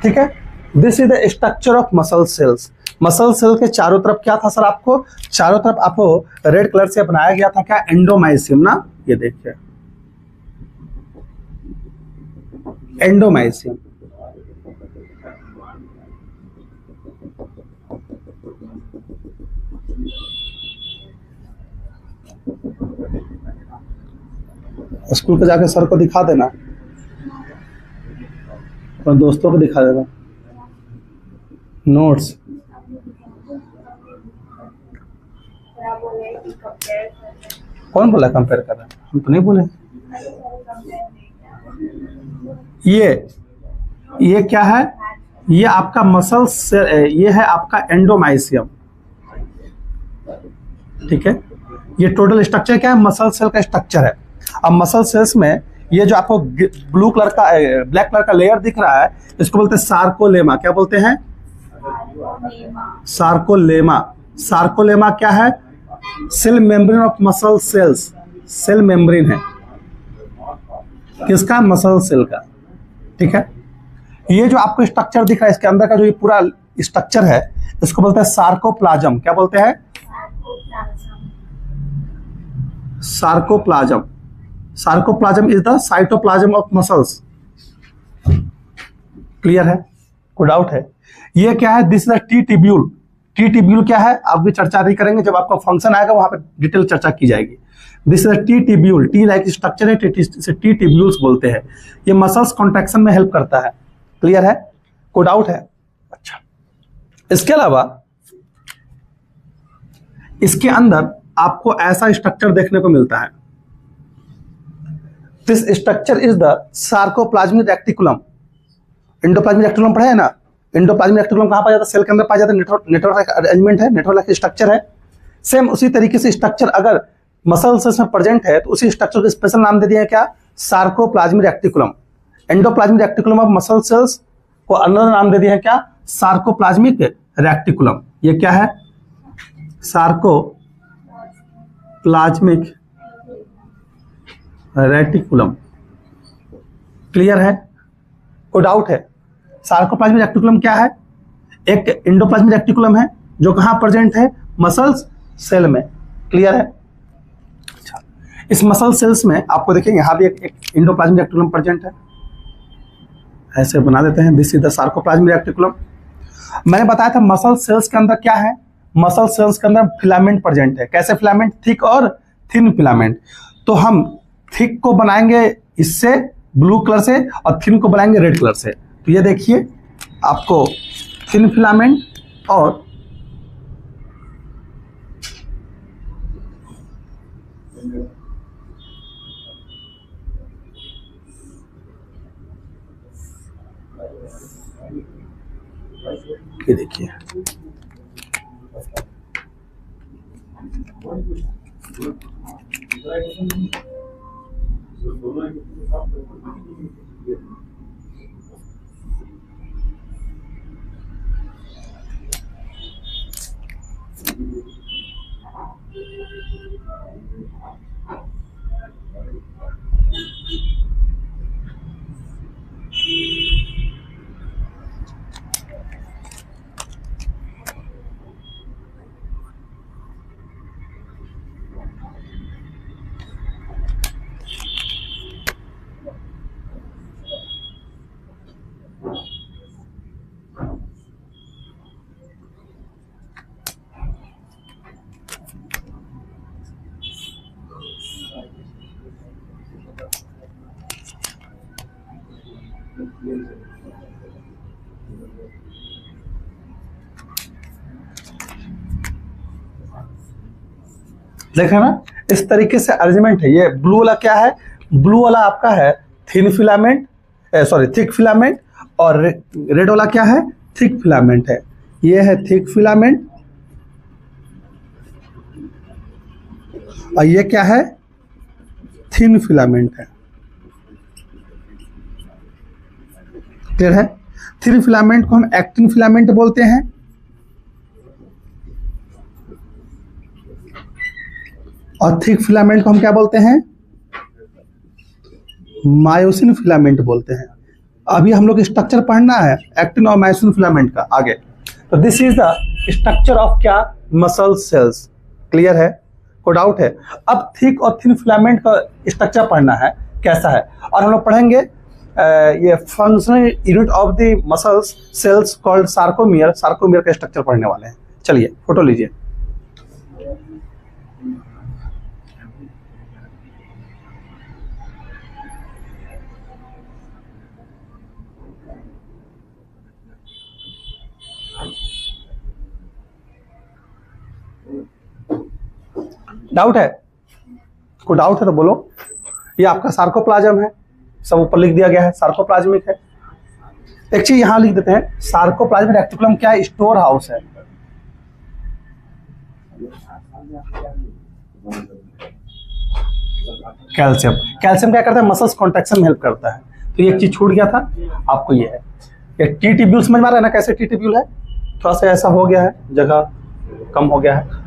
ठीक है, this is the structure of muscle cells. Muscle cell के चारों तरफ क्या था सर, आपको चारों तरफ आपको रेड कलर से बनाया गया था क्या, एंडोमाइसियम ना, ये देखिए एंडोमाइसियम। स्कूल पे जाके सर को दिखा देना और दोस्तों को दिखा देना नोट्स। कौन बोला कंपेयर कर रहा है, हम तो नहीं बोले। ये क्या है, ये आपका मसल सेल, ये है आपका एंडोमाइसियम। ठीक है, ये टोटल स्ट्रक्चर क्या है, मसल सेल का स्ट्रक्चर है। अब मसल सेल्स में ये जो आपको ब्लू कलर का ब्लैक कलर का लेयर दिख रहा है, इसको बोलते हैं सार्कोलेमा। क्या बोलते हैं, सार्कोलेमा। सार्कोलेमा क्या है, cell membrane of muscle cells. Cell membrane है किसका, मसल सेल का। ठीक है, ये जो आपको स्ट्रक्चर दिख रहा है, इसके अंदर का जो ये पूरा स्ट्रक्चर है, इसको बोलते हैं सार्कोप्लाज्म। क्या बोलते हैं, sarcoplasm. Sarcoplasm is the cytoplasm of muscles. Clear है, कोई डाउट है। ये क्या है, this is the T tubule. T tubule क्या है, आप भी चर्चा नहीं करेंगे, जब आपका फंक्शन आएगा वहां पे डिटेल चर्चा की जाएगी। This is the T tubule. T like structure है, टी टिब्यूल्स बोलते हैं। ये मसल्स कॉन्ट्रैक्शन में हेल्प करता है। क्लियर है, कोई डाउट है। अच्छा, इसके अलावा इसके अंदर आपको ऐसा स्ट्रक्चर देखने को मिलता है। This structure is the sarcoplasmic reticulum. Endoplasmic reticulum पढ़ा है ना, एंडोप्लाज्मिक रेक्टिकुलम कहां पाया जाता है, सेल के अंदर पाया जाता है। नेटवर्क अरेंजमेंट है, नेटवर्क स्ट्रक्चर है। सेम उसी तरीके से स्ट्रक्चर अगर मसल सेल्स में प्रेजेंट है तो उसी स्ट्रक्चर को स्पेशल नाम दे दिया है क्या, sarcoplasmic reticulum. Endoplasmic reticulum of muscle sales को अनदर नाम दे दिया है क्या, सार्कोप्लाज्मिक रेक्टिकुलम। ये क्या है, सार्कोप्लाज्मिक रेटिकुलम। क्लियर है, कोई डाउट है। सार्कोप्लाज्मिक रेक्टिकुलम क्या है, एक एंडोप्लाज्मिक रेक्टिकुलम है जो कहां प्रेजेंट है, मसल्स सेल में। क्लियर है। अच्छा, इस मसल सेल्स में आपको देखेंगे यहां भी एक एंडोप्लाज्मिक रेक्टिकुलम प्रेजेंट है। ऐसे बना देते हैं, this is the sarcoplasmic reticulum. मैंने बताया था मसल सेल्स के अंदर क्या है, मसल सेल्स के अंदर फिलामेंट प्रेजेंट है। कैसे फिलामेंट, थिक और थिन फिलामेंट। तो हम थिक को बनाएंगे इससे ब्लू कलर से और थिन को बनाएंगे रेड कलर से। तो ये देखिए आपको थिन फिलामेंट और ये देखिए देखा ना, इस तरीके से अरेंजमेंट है। ये ब्लू वाला क्या है, ब्लू वाला आपका है thin filament, sorry thick filament, और रेड वाला क्या है, थिक फिलामेंट है। ये है थिक फिलामेंट और ये क्या है, थिन फिलामेंट है। क्लियर है। थिन फिलामेंट को हम एक्टिन फिलामेंट बोलते हैं और थिक फिलामेंट को हम क्या बोलते हैं? मायोसिन फिलामेंट बोलते हैं। अभी हम लोग स्ट्रक्चर पढ़ना है एक्टिन और मायोसिन फिलामेंट का आगे। तो this is the structure of क्या? Muscle cells. क्लियर है? कोई डाउट है? अब थिक और थिन फिलामेंट का स्ट्रक्चर पढ़ना है कैसा है, और हम लोग पढ़ेंगे ये functional unit of the muscles cells called sarcomere. Sarcomere का स्ट्रक्चर पढ़ने वाले हैं। चलिए फोटो लीजिए। डाउट है? कोई डाउट है तो बोलो। ये आपका सार्कोप्लाज्म है, सब ऊपर लिख दिया गया है, सार्कोप्लाज्मिक है। एक चीज यहां लिख देते हैं, सार्कोप्लाज्मिक रेक्टिकुलम क्या है? स्टोर हाउस है। कैल्शियम, कैल्शियम क्या करता है? मसल्स कॉन्ट्रैक्शन में हेल्प करता है। तो ये एक चीज छूट गया था आपको, ये है ये टी टिब्यूल। समझ में आ रहा है ना कैसे टी टिब्यूल है? थोड़ा सा ऐसा हो गया है, जगह कम हो गया है।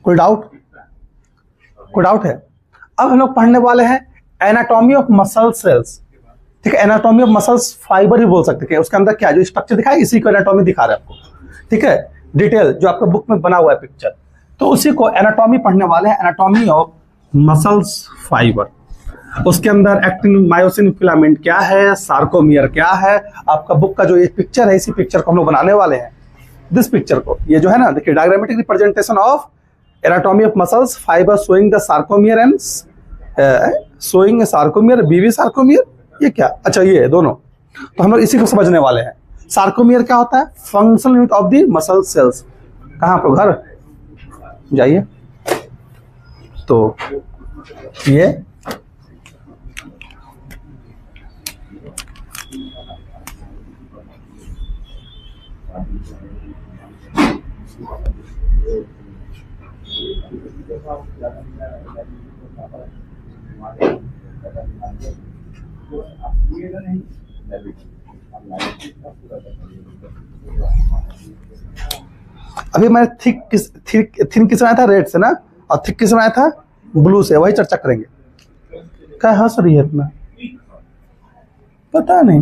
कोई डाउट? कोई डाउट है? अब हम लोग पढ़ने वाले हैं एनाटॉमी ऑफ मसल सेल्स। ठीक है, एनाटॉमी ऑफ मसल्स फाइबर ही बोल सकते हैं। उसके अंदर क्या जो स्ट्रक्चर दिखा है, इसी को एनाटॉमी दिखा रहा है आपको। ठीक है, डिटेल जो आपके बुक में बना हुआ है पिक्चर, तो उसी को एनाटॉमी पढ़ने वाले हैं। Anatomy of muscles fibre. उसके अंदर एक्टिन मायोसिन फिलामेंट क्या है, सार्कोमियर क्या है, आपका बुक का जो ये पिक्चर है, इसी पिक्चर को हम लोग बनाने वाले हैं। दिस पिक्चर को, ये जो है ना, देखिए, diagrammatic representation of anatomy of muscles fibre showing the sarcomere and showing sarcomere, बीवी सार्कोमियर। ये क्या? अच्छा, ये दोनों। तो हम लोग इसी को समझने वाले हैं। सार्कोमियर क्या होता है? Functional unit of the muscle cells. कहाँ पर? घर जाइए। तो ये अभी मैंने थिन किस आया था? रेड से ना, और थिक किस आया था? ब्लू से। वही चर्चा करेंगे। क्या हंस रही है इतना? पता नहीं।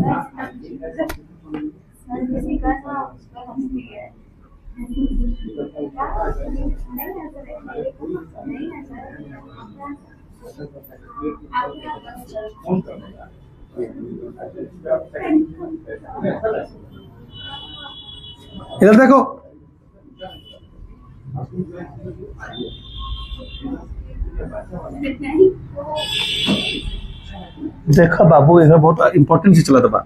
इधर देखो। देखा बाबू, इधर बहुत इंपॉर्टेंट चीज चला था।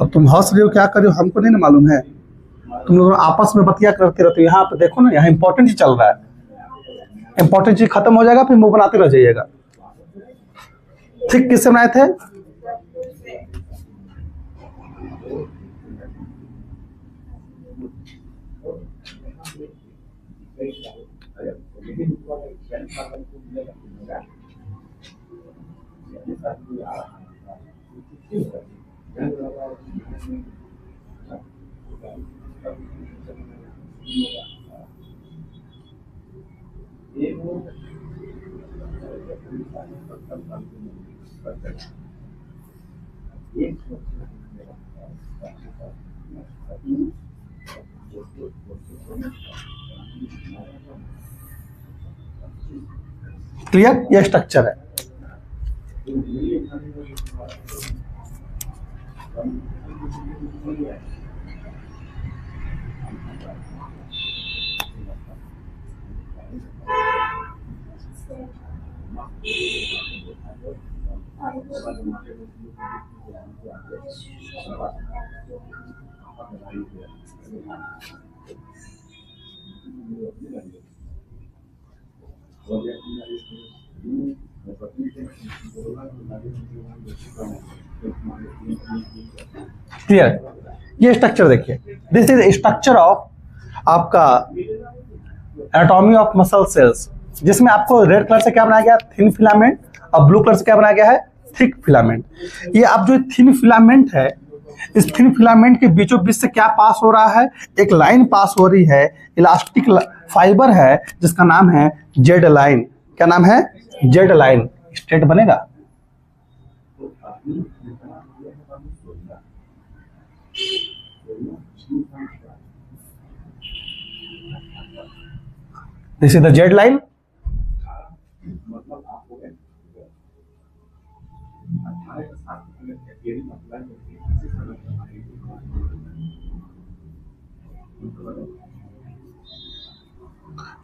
अब तुम हंस रहे हो, क्या कर रहे हो, हमको नहीं ना मालूम है। तुम लोग आपस में बतिया करते रहते हो। यहाँ पे देखो ना, यहाँ इंपॉर्टेंट चीज चल रहा है। इंपॉर्टेंट चीज खत्म हो जाएगा, फिर मुंह बनाते रह जाइएगा। ठीक, किससे बनाए थे? क्लियर? यह स्ट्रक्चर है। क्लियर? ये स्ट्रक्चर देखिए, दिस इज स्ट्रक्चर ऑफ आपका एनाटॉमी ऑफ मसल सेल्स। जिसमें आपको रेड कलर से क्या बनाया गया, थिन फिलामेंट, और ब्लू कलर से क्या बनाया गया है, थिक फिलामेंट। ये अब जो थिन फिलामेंट है, इस थिन फिलामेंट के बीचों बीच से क्या पास हो रहा है, एक लाइन पास हो रही है, इलास्टिक फाइबर है जिसका नाम है जेड लाइन। क्या नाम है, जेड लाइन। स्ट्रेट बनेगा, this is the Z line.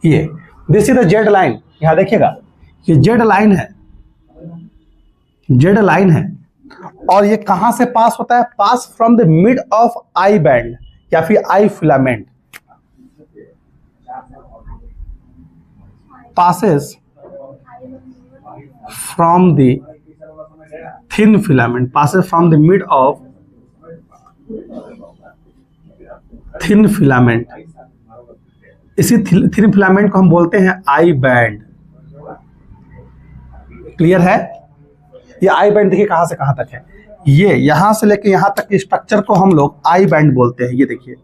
ये this is the Z line. यहां देखिएगा, ये जेड लाइन है, जेड लाइन है, और ये कहां से पास होता है, pass from the mid of I band या फिर I filament, passes from the thin filament, passes from the mid of thin filament। इसी थिन फिलामेंट को हम बोलते हैं आई बैंड। क्लियर है, ये आई बैंड देखिए कहां से कहां तक है, ये यहां से लेके यहां तक के स्ट्रक्चर को हम लोग आई बैंड बोलते हैं। ये देखिए,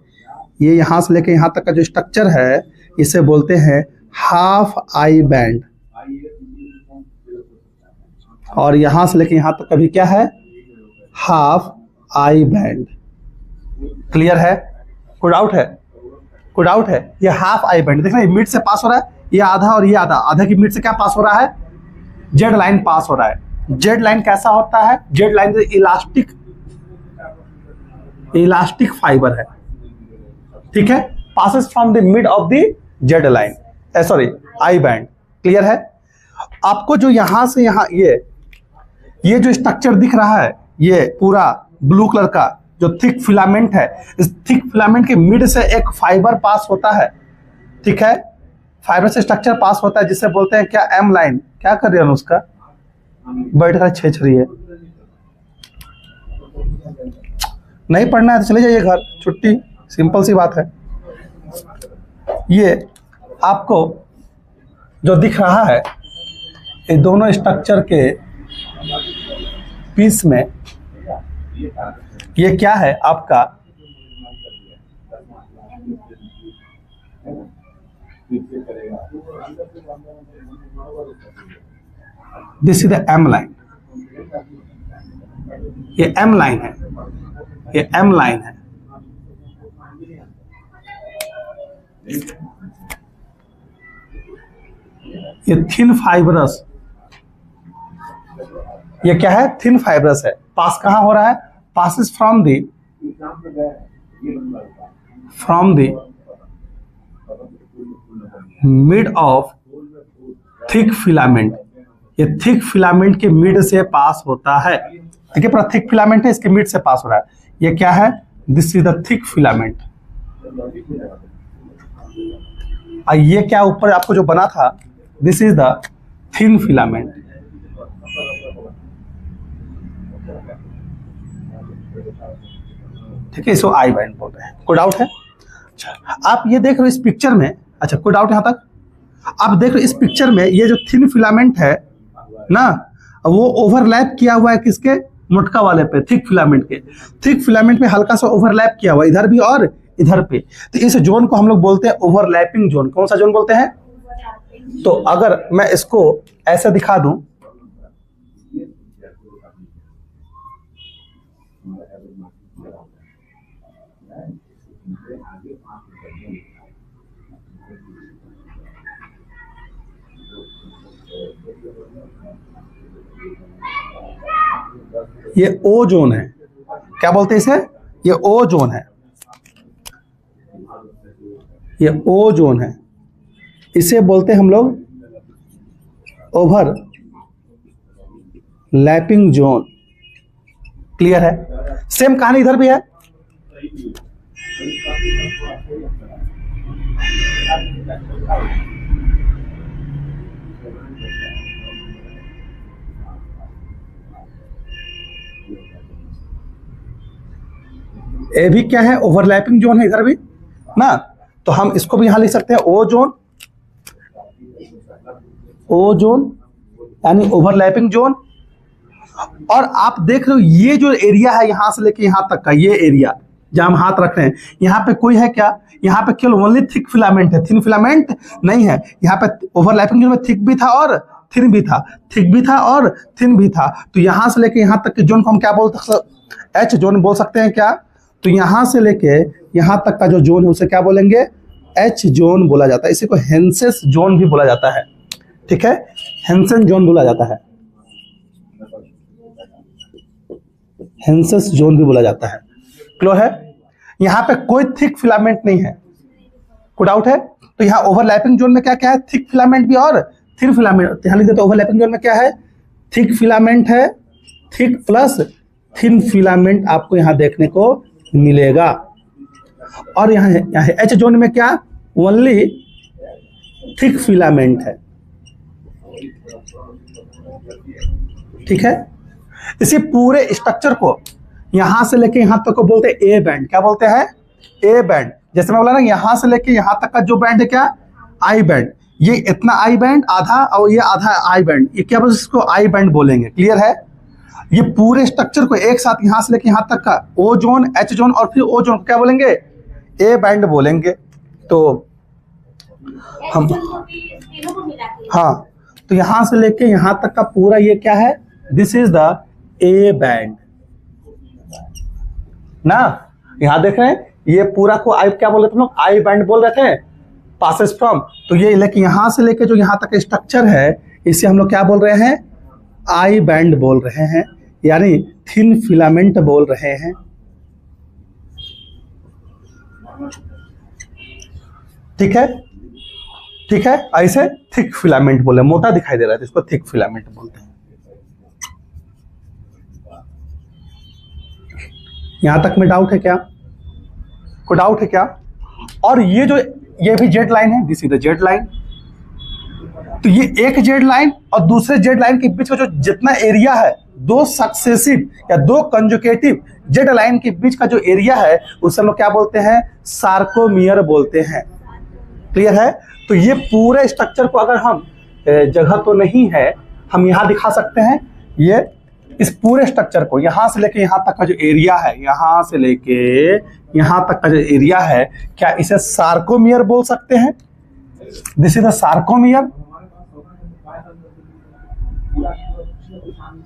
ये यहां से लेके यहां तक का जो स्ट्रक्चर है इसे बोलते हैं हाफ आई बैंड, और यहां से लेके यहां तक का भी क्या है, हाफ आई बैंड। क्लियर है, कोई डाउट है, कोई डाउट है। ये हाफ आई बैंड देख रहे हैं, मिड से पास हो रहा है, ये आधा और ये आधा, आधा की मिड से क्या पास हो रहा है, जेड लाइन पास हो रहा है। जेड लाइन कैसा होता है, Z line elastic, elastic fibre है, ठीक है, passes from the mid of the Z line, sorry I band. Clear है। आपको जो यहां से यहां ये जो स्ट्रक्चर दिख रहा है, ये पूरा ब्लू कलर का जो थिक फिलामेंट है, इस थिक फिलामेंट के मिड से एक फाइबर पास होता है, ठीक है, फाइबर से स्ट्रक्चर पास होता है जिसे बोलते हैं क्या, एम लाइन। क्या कर रही है उसका, बैठ कर छेछ रही है, नहीं पढ़ना है तो चले जाइए घर, छुट्टी, सिंपल सी बात है। ये आपको जो दिख रहा है, ये दोनों स्ट्रक्चर के पीस में ये क्या है आपका, this is the M line. ये एम लाइन है, ये एम लाइन है। ये थिन फाइबरस, ये क्या है, थिन फाइबरस है। पास कहां हो रहा है, passes from the mid of thick filament. ये थिक फिलामेंट के मिड से पास होता है, देखिए पूरा थिक फिलामेंट है, इसके मिड से पास हो रहा है। ये क्या है, this is the thick filament. ये क्या ऊपर आपको जो बना था, this is the thin filament. ठीक है, इसको आई बैंड बोलते हैं। कोई डाउट है? अच्छा, आप ये देख रहे हो इस पिक्चर में, अच्छा कोई डाउट यहां तक? आप देख रहे हो इस पिक्चर में ये जो थिन फिलामेंट है ना, वो ओवरलैप किया हुआ है किसके, मोटका वाले पे, थिक फिलामेंट के। थिक फिलामेंट में हल्का सा ओवरलैप किया हुआ है, इधर भी और इधर पे। तो इस जोन को हम लोग बोलते हैं ओवरलैपिंग जोन। कौन सा जोन बोलते हैं? तो अगर मैं इसको ऐसे दिखा दूं, ये ओ जोन है। क्या बोलते हैं इसे? ये ओ जोन है, ये ओ जोन है। इसे बोलते हैं हम लोग ओवर लैपिंग जोन। क्लियर है? सेम कहानी इधर भी है। ये भी क्या है, ओवरलैपिंग जोन है इधर भी ना। तो हम इसको भी यहां लिख सकते हैं ओ जोन, ओ जोन यानी ओवरलैपिंग जोन। और आप देख रहे हो ये जो एरिया है यहां से लेके यहां तक का, ये एरिया जहां हम हाथ रख रहे हैं, यहाँ पे कोई है क्या? यहाँ पे केवल ओनली थिक फिलामेंट है, थिन फिलामेंट नहीं है। यहाँ पे ओवरलैपिंग जोन में थिक भी था और थिन भी था, थिक भी था और थिन भी था। तो यहां से लेके यहां तक के जोन को हम क्या बोल सकते? एच जोन बोल सकते हैं क्या? तो यहां से लेके यहां तक का जो जोन है उसे क्या बोलेंगे? एच जोन बोला जाता है। इसी को हेंसेस जोन भी बोला जाता है, ठीक है, हेंसन जोन बोला जाता है, हेंसेस जोन भी बोला जाता है। क्लियर है? यहां पे कोई थिक फिलामेंट नहीं है, कोई डाउट है? तो यहाँ ओवरलैपिंग जोन में क्या क्या है? थिक फिलामेंट भी और थिन फिलामेंट। ध्यान दीजिए, तो ओवरलैपिंग जोन में क्या है? थिक फिलामेंट है, थिक प्लस थिन फिलामेंट आपको यहां देखने को मिलेगा। और यहाँ एच जोन में क्या? ओनली थिक फिलामेंट है, ठीक है। इसी पूरे स्ट्रक्चर को यहां से लेके यहां तक को बोलते हैं ए बैंड। क्या बोलते हैं? A band. जैसे मैं बोला ना, यहां से लेके यहां तक का जो बैंड है क्या? I band. ये इतना आई बैंड आधा और ये आधा आई बैंड, ये क्या बोलते हैं? इसको आई बैंड बोलेंगे। क्लियर है? ये पूरे स्ट्रक्चर को एक साथ यहां से लेके यहां तक का ओ जोन, एच जोन और फिर ओ जोन को क्या बोलेंगे? ए बैंड बोलेंगे। तो हम हाँ, तो यहां से लेके यहां तक का पूरा ये क्या है? This is the A band ना। यहां देख रहे हैं, ये पूरा को आई क्या बोल रहे थे हम लोग? आई बैंड बोल रहे थे, पासेस फ्रॉम। तो ये लेके यहां से लेके जो यहां तक स्ट्रक्चर है इसे हम लोग क्या बोल रहे हैं? आई बैंड बोल रहे हैं, यानी थिन फिलामेंट बोल रहे हैं। ठीक है, ठीक है। ऐसे थिक फिलामेंट बोले, मोटा दिखाई दे रहा है तो इसको थिक फिलामेंट बोलते हैं। यहां तक में डाउट है क्या? कोई डाउट है क्या? और ये भी जेड लाइन है, this is the Z line. तो ये एक जेड लाइन और दूसरे जेड लाइन के बीच का जो जितना एरिया है, दो सक्सेसिव या दो कंजुकेटिव जेड लाइन के बीच का जो एरिया है उसे हम लोग क्या बोलते हैं? सार्कोमियर बोलते हैं। क्लियर है? तो ये पूरे स्ट्रक्चर को अगर हम जगह तो नहीं है, हम यहां दिखा सकते हैं। ये इस पूरे स्ट्रक्चर को यहां से लेके यहां तक का जो एरिया है, यहां से लेके यहां तक का जो एरिया है, क्या इसे सार्कोमियर बोल सकते हैं? This is the sarcomere.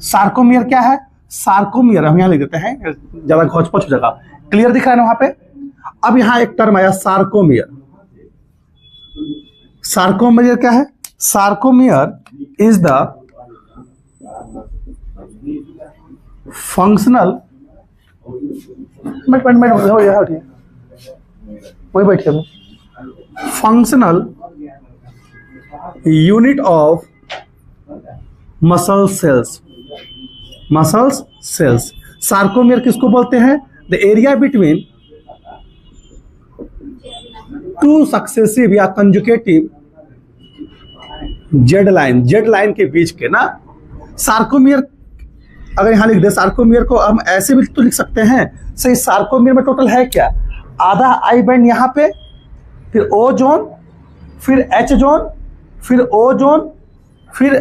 Sarcomere क्या है? सार्कोमियर हम यहां लिख देते हैं, ज्यादा घोच-पोच हो जाएगा। क्लियर दिख रहा है ना वहां पे? अब यहां एक टर्म आया सार्कोमियर। सार्कोमियर क्या है? सार्कोमियर इज द फंक्शनल, वही बैठिए, functional unit of muscle cells. Muscles cells. Sarcomere किसको बोलते हैं? The area between two successive या कंजुकेटिव जेड लाइन के बीच के ना। सार्कोमियर अगर यहां लिख दे, सार्कोमियर को हम ऐसे भी तो लिख सकते हैं। सही, सार्कोमियर में टोटल है क्या? आधा आई बैंड यहां पे, फिर ओ जोन, फिर एच जोन, फिर ओ जोन, फिर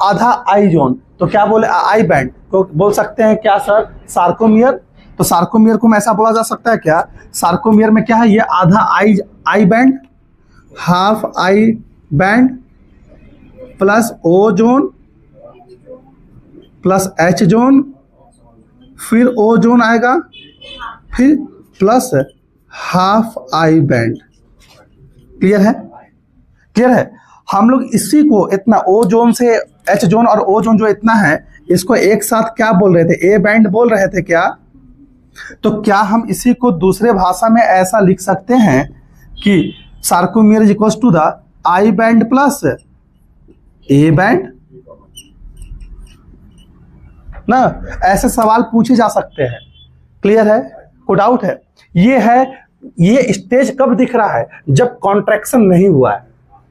आधा आई जोन। तो क्या बोले? आई बैंड को बोल सकते हैं क्या सर? सार्कोमियर। तो सार्कोमियर को ऐसा बोला जा सकता है क्या? सार्कोमियर में क्या है? ये आधा I band, half I band plus O zone plus H zone, फिर ओ जोन आएगा, फिर plus half I band. Clear है? क्लियर है? हम लोग इसी को इतना ओ जोन से एच जोन और ओ जोन जो इतना है इसको एक साथ क्या बोल रहे थे? ए बैंड बोल रहे थे क्या? तो क्या हम इसी को दूसरे भाषा में ऐसा लिख सकते हैं कि sarcomere is equal to the I band plus A band ना? ऐसे सवाल पूछे जा सकते हैं। क्लियर है? कोई डाउट है? ये स्टेज कब दिख रहा है? जब कॉन्ट्रैक्शन नहीं हुआ है।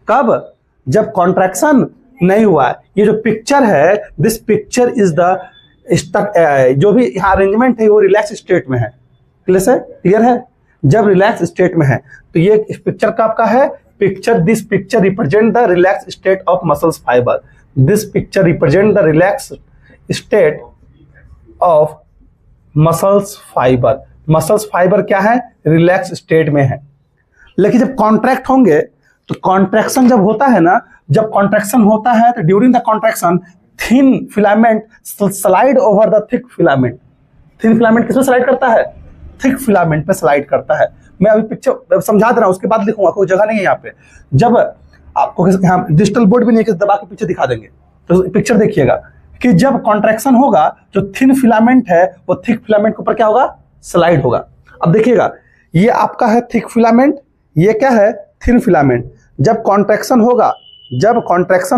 कब? जब कॉन्ट्रैक्शन नहीं हुआ है। ये जो पिक्चर है, दिस पिक्चर इज द जो भी यहाँ अरेंजमेंट है वो रिलैक्स स्टेट में है। क्लियर है? जब रिलैक्स स्टेट में है तो ये पिक्चर का आपका है picture, this picture represent the relaxed state of muscles fiber. This picture represent the relaxed state of muscles fiber. muscles fiber क्या है? रिलैक्स स्टेट में है। लेकिन जब कॉन्ट्रैक्ट होंगे तो कॉन्ट्रैक्शन जब होता है ना, जब कॉन्ट्रैक्शन होता है तो during the contraction thin filament slide over the thick filament. Thin filament किस पे स्लाइड करता है? थिक फिलामेंट पे स्लाइड करता है। मैं अभी पिक्चर समझा दे रहा हूं, उसके बाद लिखूंगा, कोई जगह नहीं है यहाँ पे। जब आपको यहाँ डिजिटल बोर्ड भी नहीं है, दबा के पीछे दिखा देंगे, तो पिक्चर देखिएगा कि जब कॉन्ट्रैक्शन होगा जो थिन फिलामेंट है वो थिक फिलामेंट के ऊपर क्या होगा? स्लाइड होगा। अब देखिएगा, ये आपका है थिक फिलामेंट, ये क्या है? Thin filament. जब कॉन्ट्रैक्शन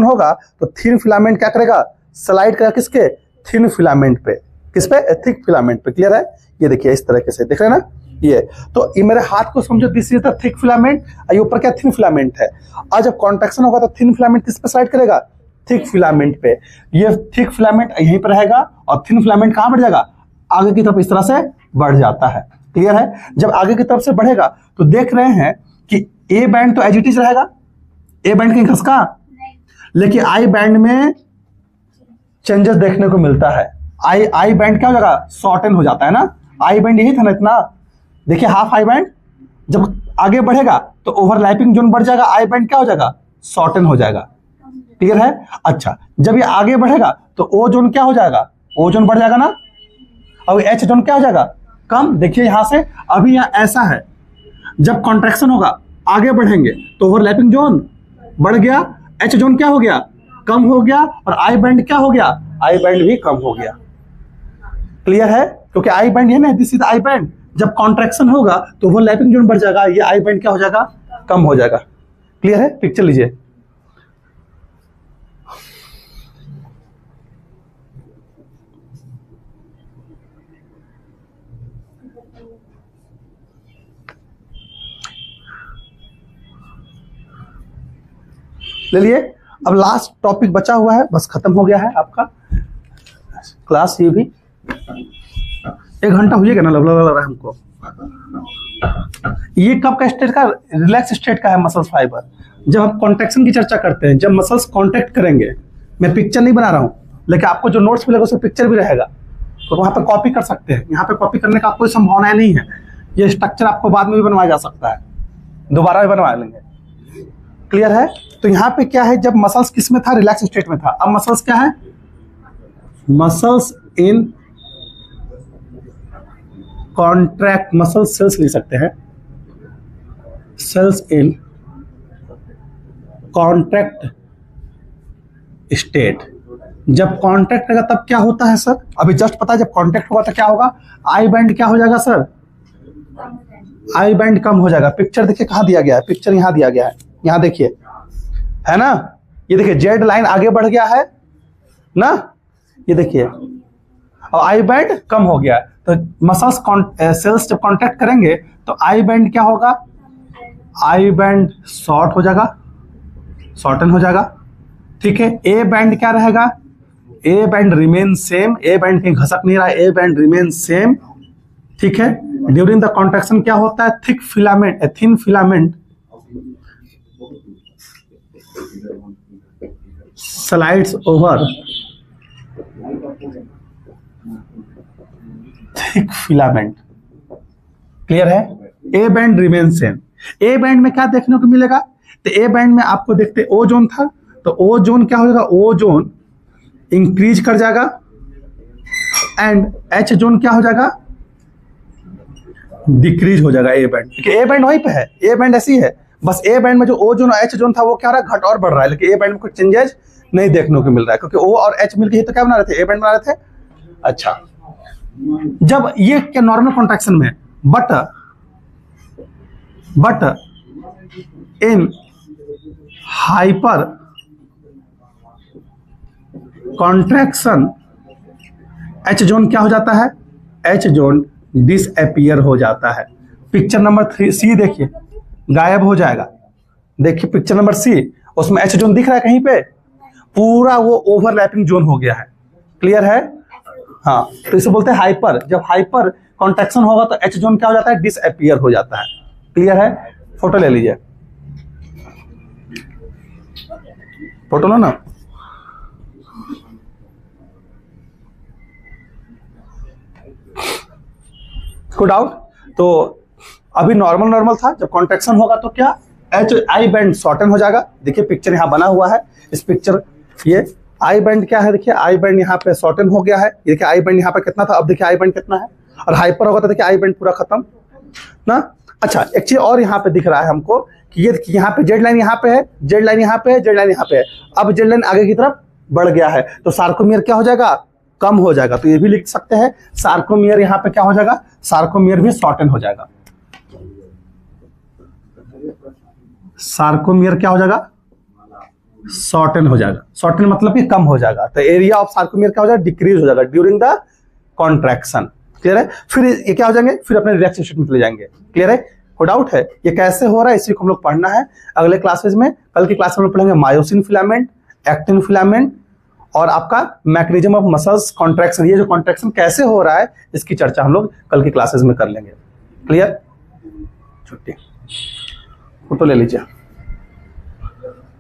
होगा तो थिन फिलामेंट क्या करेगा? स्लाइड करेगा किसके? थिन फिलामेंट पे। किस पे? थिक फिलामेंट पे। क्लियर है? ये देखिए इस तरह से देख रहे हैं ना, ये तो ये मेरे हाथ को समझो, this is the thick filament, ये ऊपर क्या? थिन फिलामेंट है। और जब कॉन्ट्रैक्शन होगा तो थिन फिलामेंट किस पे स्लाइड करेगा? थिक फिलामेंट पे। ये थिक फिलामेंट यहीं पर रहेगा और थिन फिलामेंट कहां बढ़ जाएगा? आगे की तरफ इस तरह से बढ़ जाता है। क्लियर है? जब आगे की तरफ से बढ़ेगा तो देख रहे हैं कि ए बैंड तो एज इट इज रहेगा, ए बैंड कहीं खसका, लेकिन आई बैंड में चेंजेस देखने को मिलता है। आई बैंड क्या हो जाएगा? शॉर्टन हो जाता है ना। आई बैंड यही था ना इतना, देखिए हाफ आई बैंड। जब आगे बढ़ेगा तो ओवरलैपिंग जोन बढ़ जाएगा, आई बैंड क्या हो जाएगा? शॉर्टन हो जाएगा। क्लियर है? अच्छा, जब ये आगे बढ़ेगा तो ओ जोन क्या हो जाएगा? ओ जोन बढ़ जाएगा ना, और एच जोन क्या हो जाएगा? कम। देखिए यहां से अभी यहाँ ऐसा है, जब कॉन्ट्रैक्शन होगा आगे बढ़ेंगे तो ओवरलैपिंग जोन बढ़ गया, एच जोन क्या हो गया? कम हो गया, और आई बैंड क्या हो गया? आई बैंड भी कम हो गया। क्लियर है? क्योंकि आई बैंड है ना, दिस इज आई बैंड। जब कॉन्ट्रैक्शन होगा तो ओवरलैपिंग जोन बढ़ जाएगा, ये आई बैंड क्या हो जाएगा? कम हो जाएगा। क्लियर है? पिक्चर लीजिए। ले लिए। अब लास्ट टॉपिक बचा हुआ है, बस खत्म हो गया है आपका क्लास। ये भी 1 घंटा हुई है ना, लग रहा है हमको। ये कब का स्टेट का? रिलैक्स स्टेट का है मसल्स फाइबर। जब हम कॉन्ट्रैक्शन की चर्चा करते हैं, जब मसल्स कॉन्ट्रैक्ट करेंगे, मैं पिक्चर नहीं बना रहा हूं, लेकिन आपको जो नोट्स मिलेगा उसमें पिक्चर भी रहेगा, तो वहां पर कॉपी कर सकते हैं। यहाँ पे कॉपी करने का कोई संभावना नहीं है। ये स्ट्रक्चर आपको बाद में भी बनवाया जा सकता है, दोबारा भी बनवा लेंगे। क्लियर है? तो यहाँ पे क्या है, जब मसल्स किस में था? रिलैक्स स्टेट में था। अब मसल्स क्या है? मसल्स इन कॉन्ट्रैक्ट, मसल सेल्स लिख सकते हैं, सेल्स इन कॉन्ट्रैक्ट स्टेट। जब कॉन्ट्रैक्ट रहेगा तब क्या होता है सर? अभी जस्ट पता है, जब कॉन्ट्रैक्ट होगा तो क्या होगा? आई बैंड क्या हो जाएगा सर? आई बैंड कम हो जाएगा। पिक्चर देखिए कहाँ दिया गया है, पिक्चर यहाँ दिया गया है, यहाँ देखिए, है ना। ये देखिए जेड लाइन आगे बढ़ गया है ना, ये देखिए, और आई बैंड कम हो गया। तो मसल्स सेल्स जब कॉन्ट्रैक्ट करेंगे तो आई बैंड क्या होगा? आई बैंड शॉर्ट हो जाएगा, शॉर्टन हो जाएगा। ठीक है। ए बैंड क्या रहेगा? ए band remain same, A band कहीं घसक नहीं रहा, ए बैंड रिमेन सेम। ठीक है। ड्यूरिंग द कॉन्ट्रैक्शन क्या होता है? Thick filament, thin filament slides over thick filament. Clear है? A band remain same. A band में क्या देखने को मिलेगा? तो ए बैंड में आपको देखते ओ जोन था, तो ओ जोन क्या हो जाएगा? ओ जोन इंक्रीज कर जाएगा, एंड एच जोन क्या हो जाएगा? डिक्रीज हो जाएगा ए बैंड, क्योंकि ए बैंड वहीं पे है, ए बैंड ऐसी है। बस ए बैंड में जो ओ जोन और एच जोन था वो क्या रहा है? घट और बढ़ रहा है, लेकिन ए बैंड में कुछ चेंजेस नहीं देखने को मिल रहा है, क्योंकि ओ और एच मिलकर ही तो क्या बना रहे थे? ए बैंड बना रहे थे। अच्छा, जब ये क्या नॉर्मल कॉन्ट्रैक्शन में, but in hyper contraction H zone क्या हो जाता है? एच जोन डिसअपीयर हो जाता है। पिक्चर नंबर 3 सी देखिए, गायब हो जाएगा। देखिए पिक्चर नंबर सी, उसमें एच जोन दिख रहा है कहीं पे? पूरा वो ओवरलैपिंग जोन हो गया है। क्लियर है? हाँ, तो इसे बोलते हैं हाइपर। जब हाइपर कॉन्ट्रैक्शन होगा तो एच जोन क्या हो जाता है? डिसअपीयर हो जाता है। क्लियर है? फोटो ले लीजिए। फोटो लो ना। कोई डाउट? तो अभी नॉर्मल था, जब कॉन्ट्रैक्शन होगा तो क्या एच आई बैंड शॉर्टन हो जाएगा। देखिए पिक्चर यहाँ बना हुआ है, इस पिक्चर ये आई बैंड क्या है, देखिए आई बैंड यहाँ पे शॉर्टन हो गया है। देखिए आई बैंड यहाँ पे कितना था, अब देखिए आई बैंड कितना है, और हाइपर होगा तो देखिए आई बैंड पूरा खत्म ना। अच्छा एक चीज और यहाँ पे दिख रहा है हमको कि ये यहाँ पे जेड लाइन यहाँ पे है, जेड लाइन यहाँ पे है, जेड लाइन यहाँ पे है। अब जेड लाइन आगे की तरफ बढ़ गया है तो सार्कोमियर क्या हो जाएगा, कम हो जाएगा। तो ये भी लिख सकते हैं सार्कोमियर यहाँ पे क्या हो जाएगा, सार्कोमियर भी शॉर्टन हो जाएगा। सार्कोमियर क्या हो जाएगा, शॉर्टन हो जाएगा। शॉर्टन मतलब कि कम हो जाएगा। तो एरिया ऑफ सार्कोमियर क्या हो जाएगा, डिक्रीज हो जाएगा ड्यूरिंग द कॉन्ट्रैक्शन। क्लियर है? फिर ये क्या हो जाएंगे, फिर अपने रिलैक्सेशन स्टेट में चले जाएंगे। क्लियर है? कोई डाउट है? ये कैसे हो रहा है इसी को हम लोग पढ़ना है अगले क्लासेस में। कल की क्लास में हम लोग पढ़ेंगे मायोसिन फिलामेंट, एक्टिन फिलामेंट और आपका मैकेनिज्म ऑफ मसल्स कॉन्ट्रैक्शन। ये जो कॉन्ट्रैक्शन कैसे हो रहा है इसकी चर्चा हम लोग कल की क्लासेस में कर लेंगे। क्लियर? छुट्टी, फोटो ले लीजिए।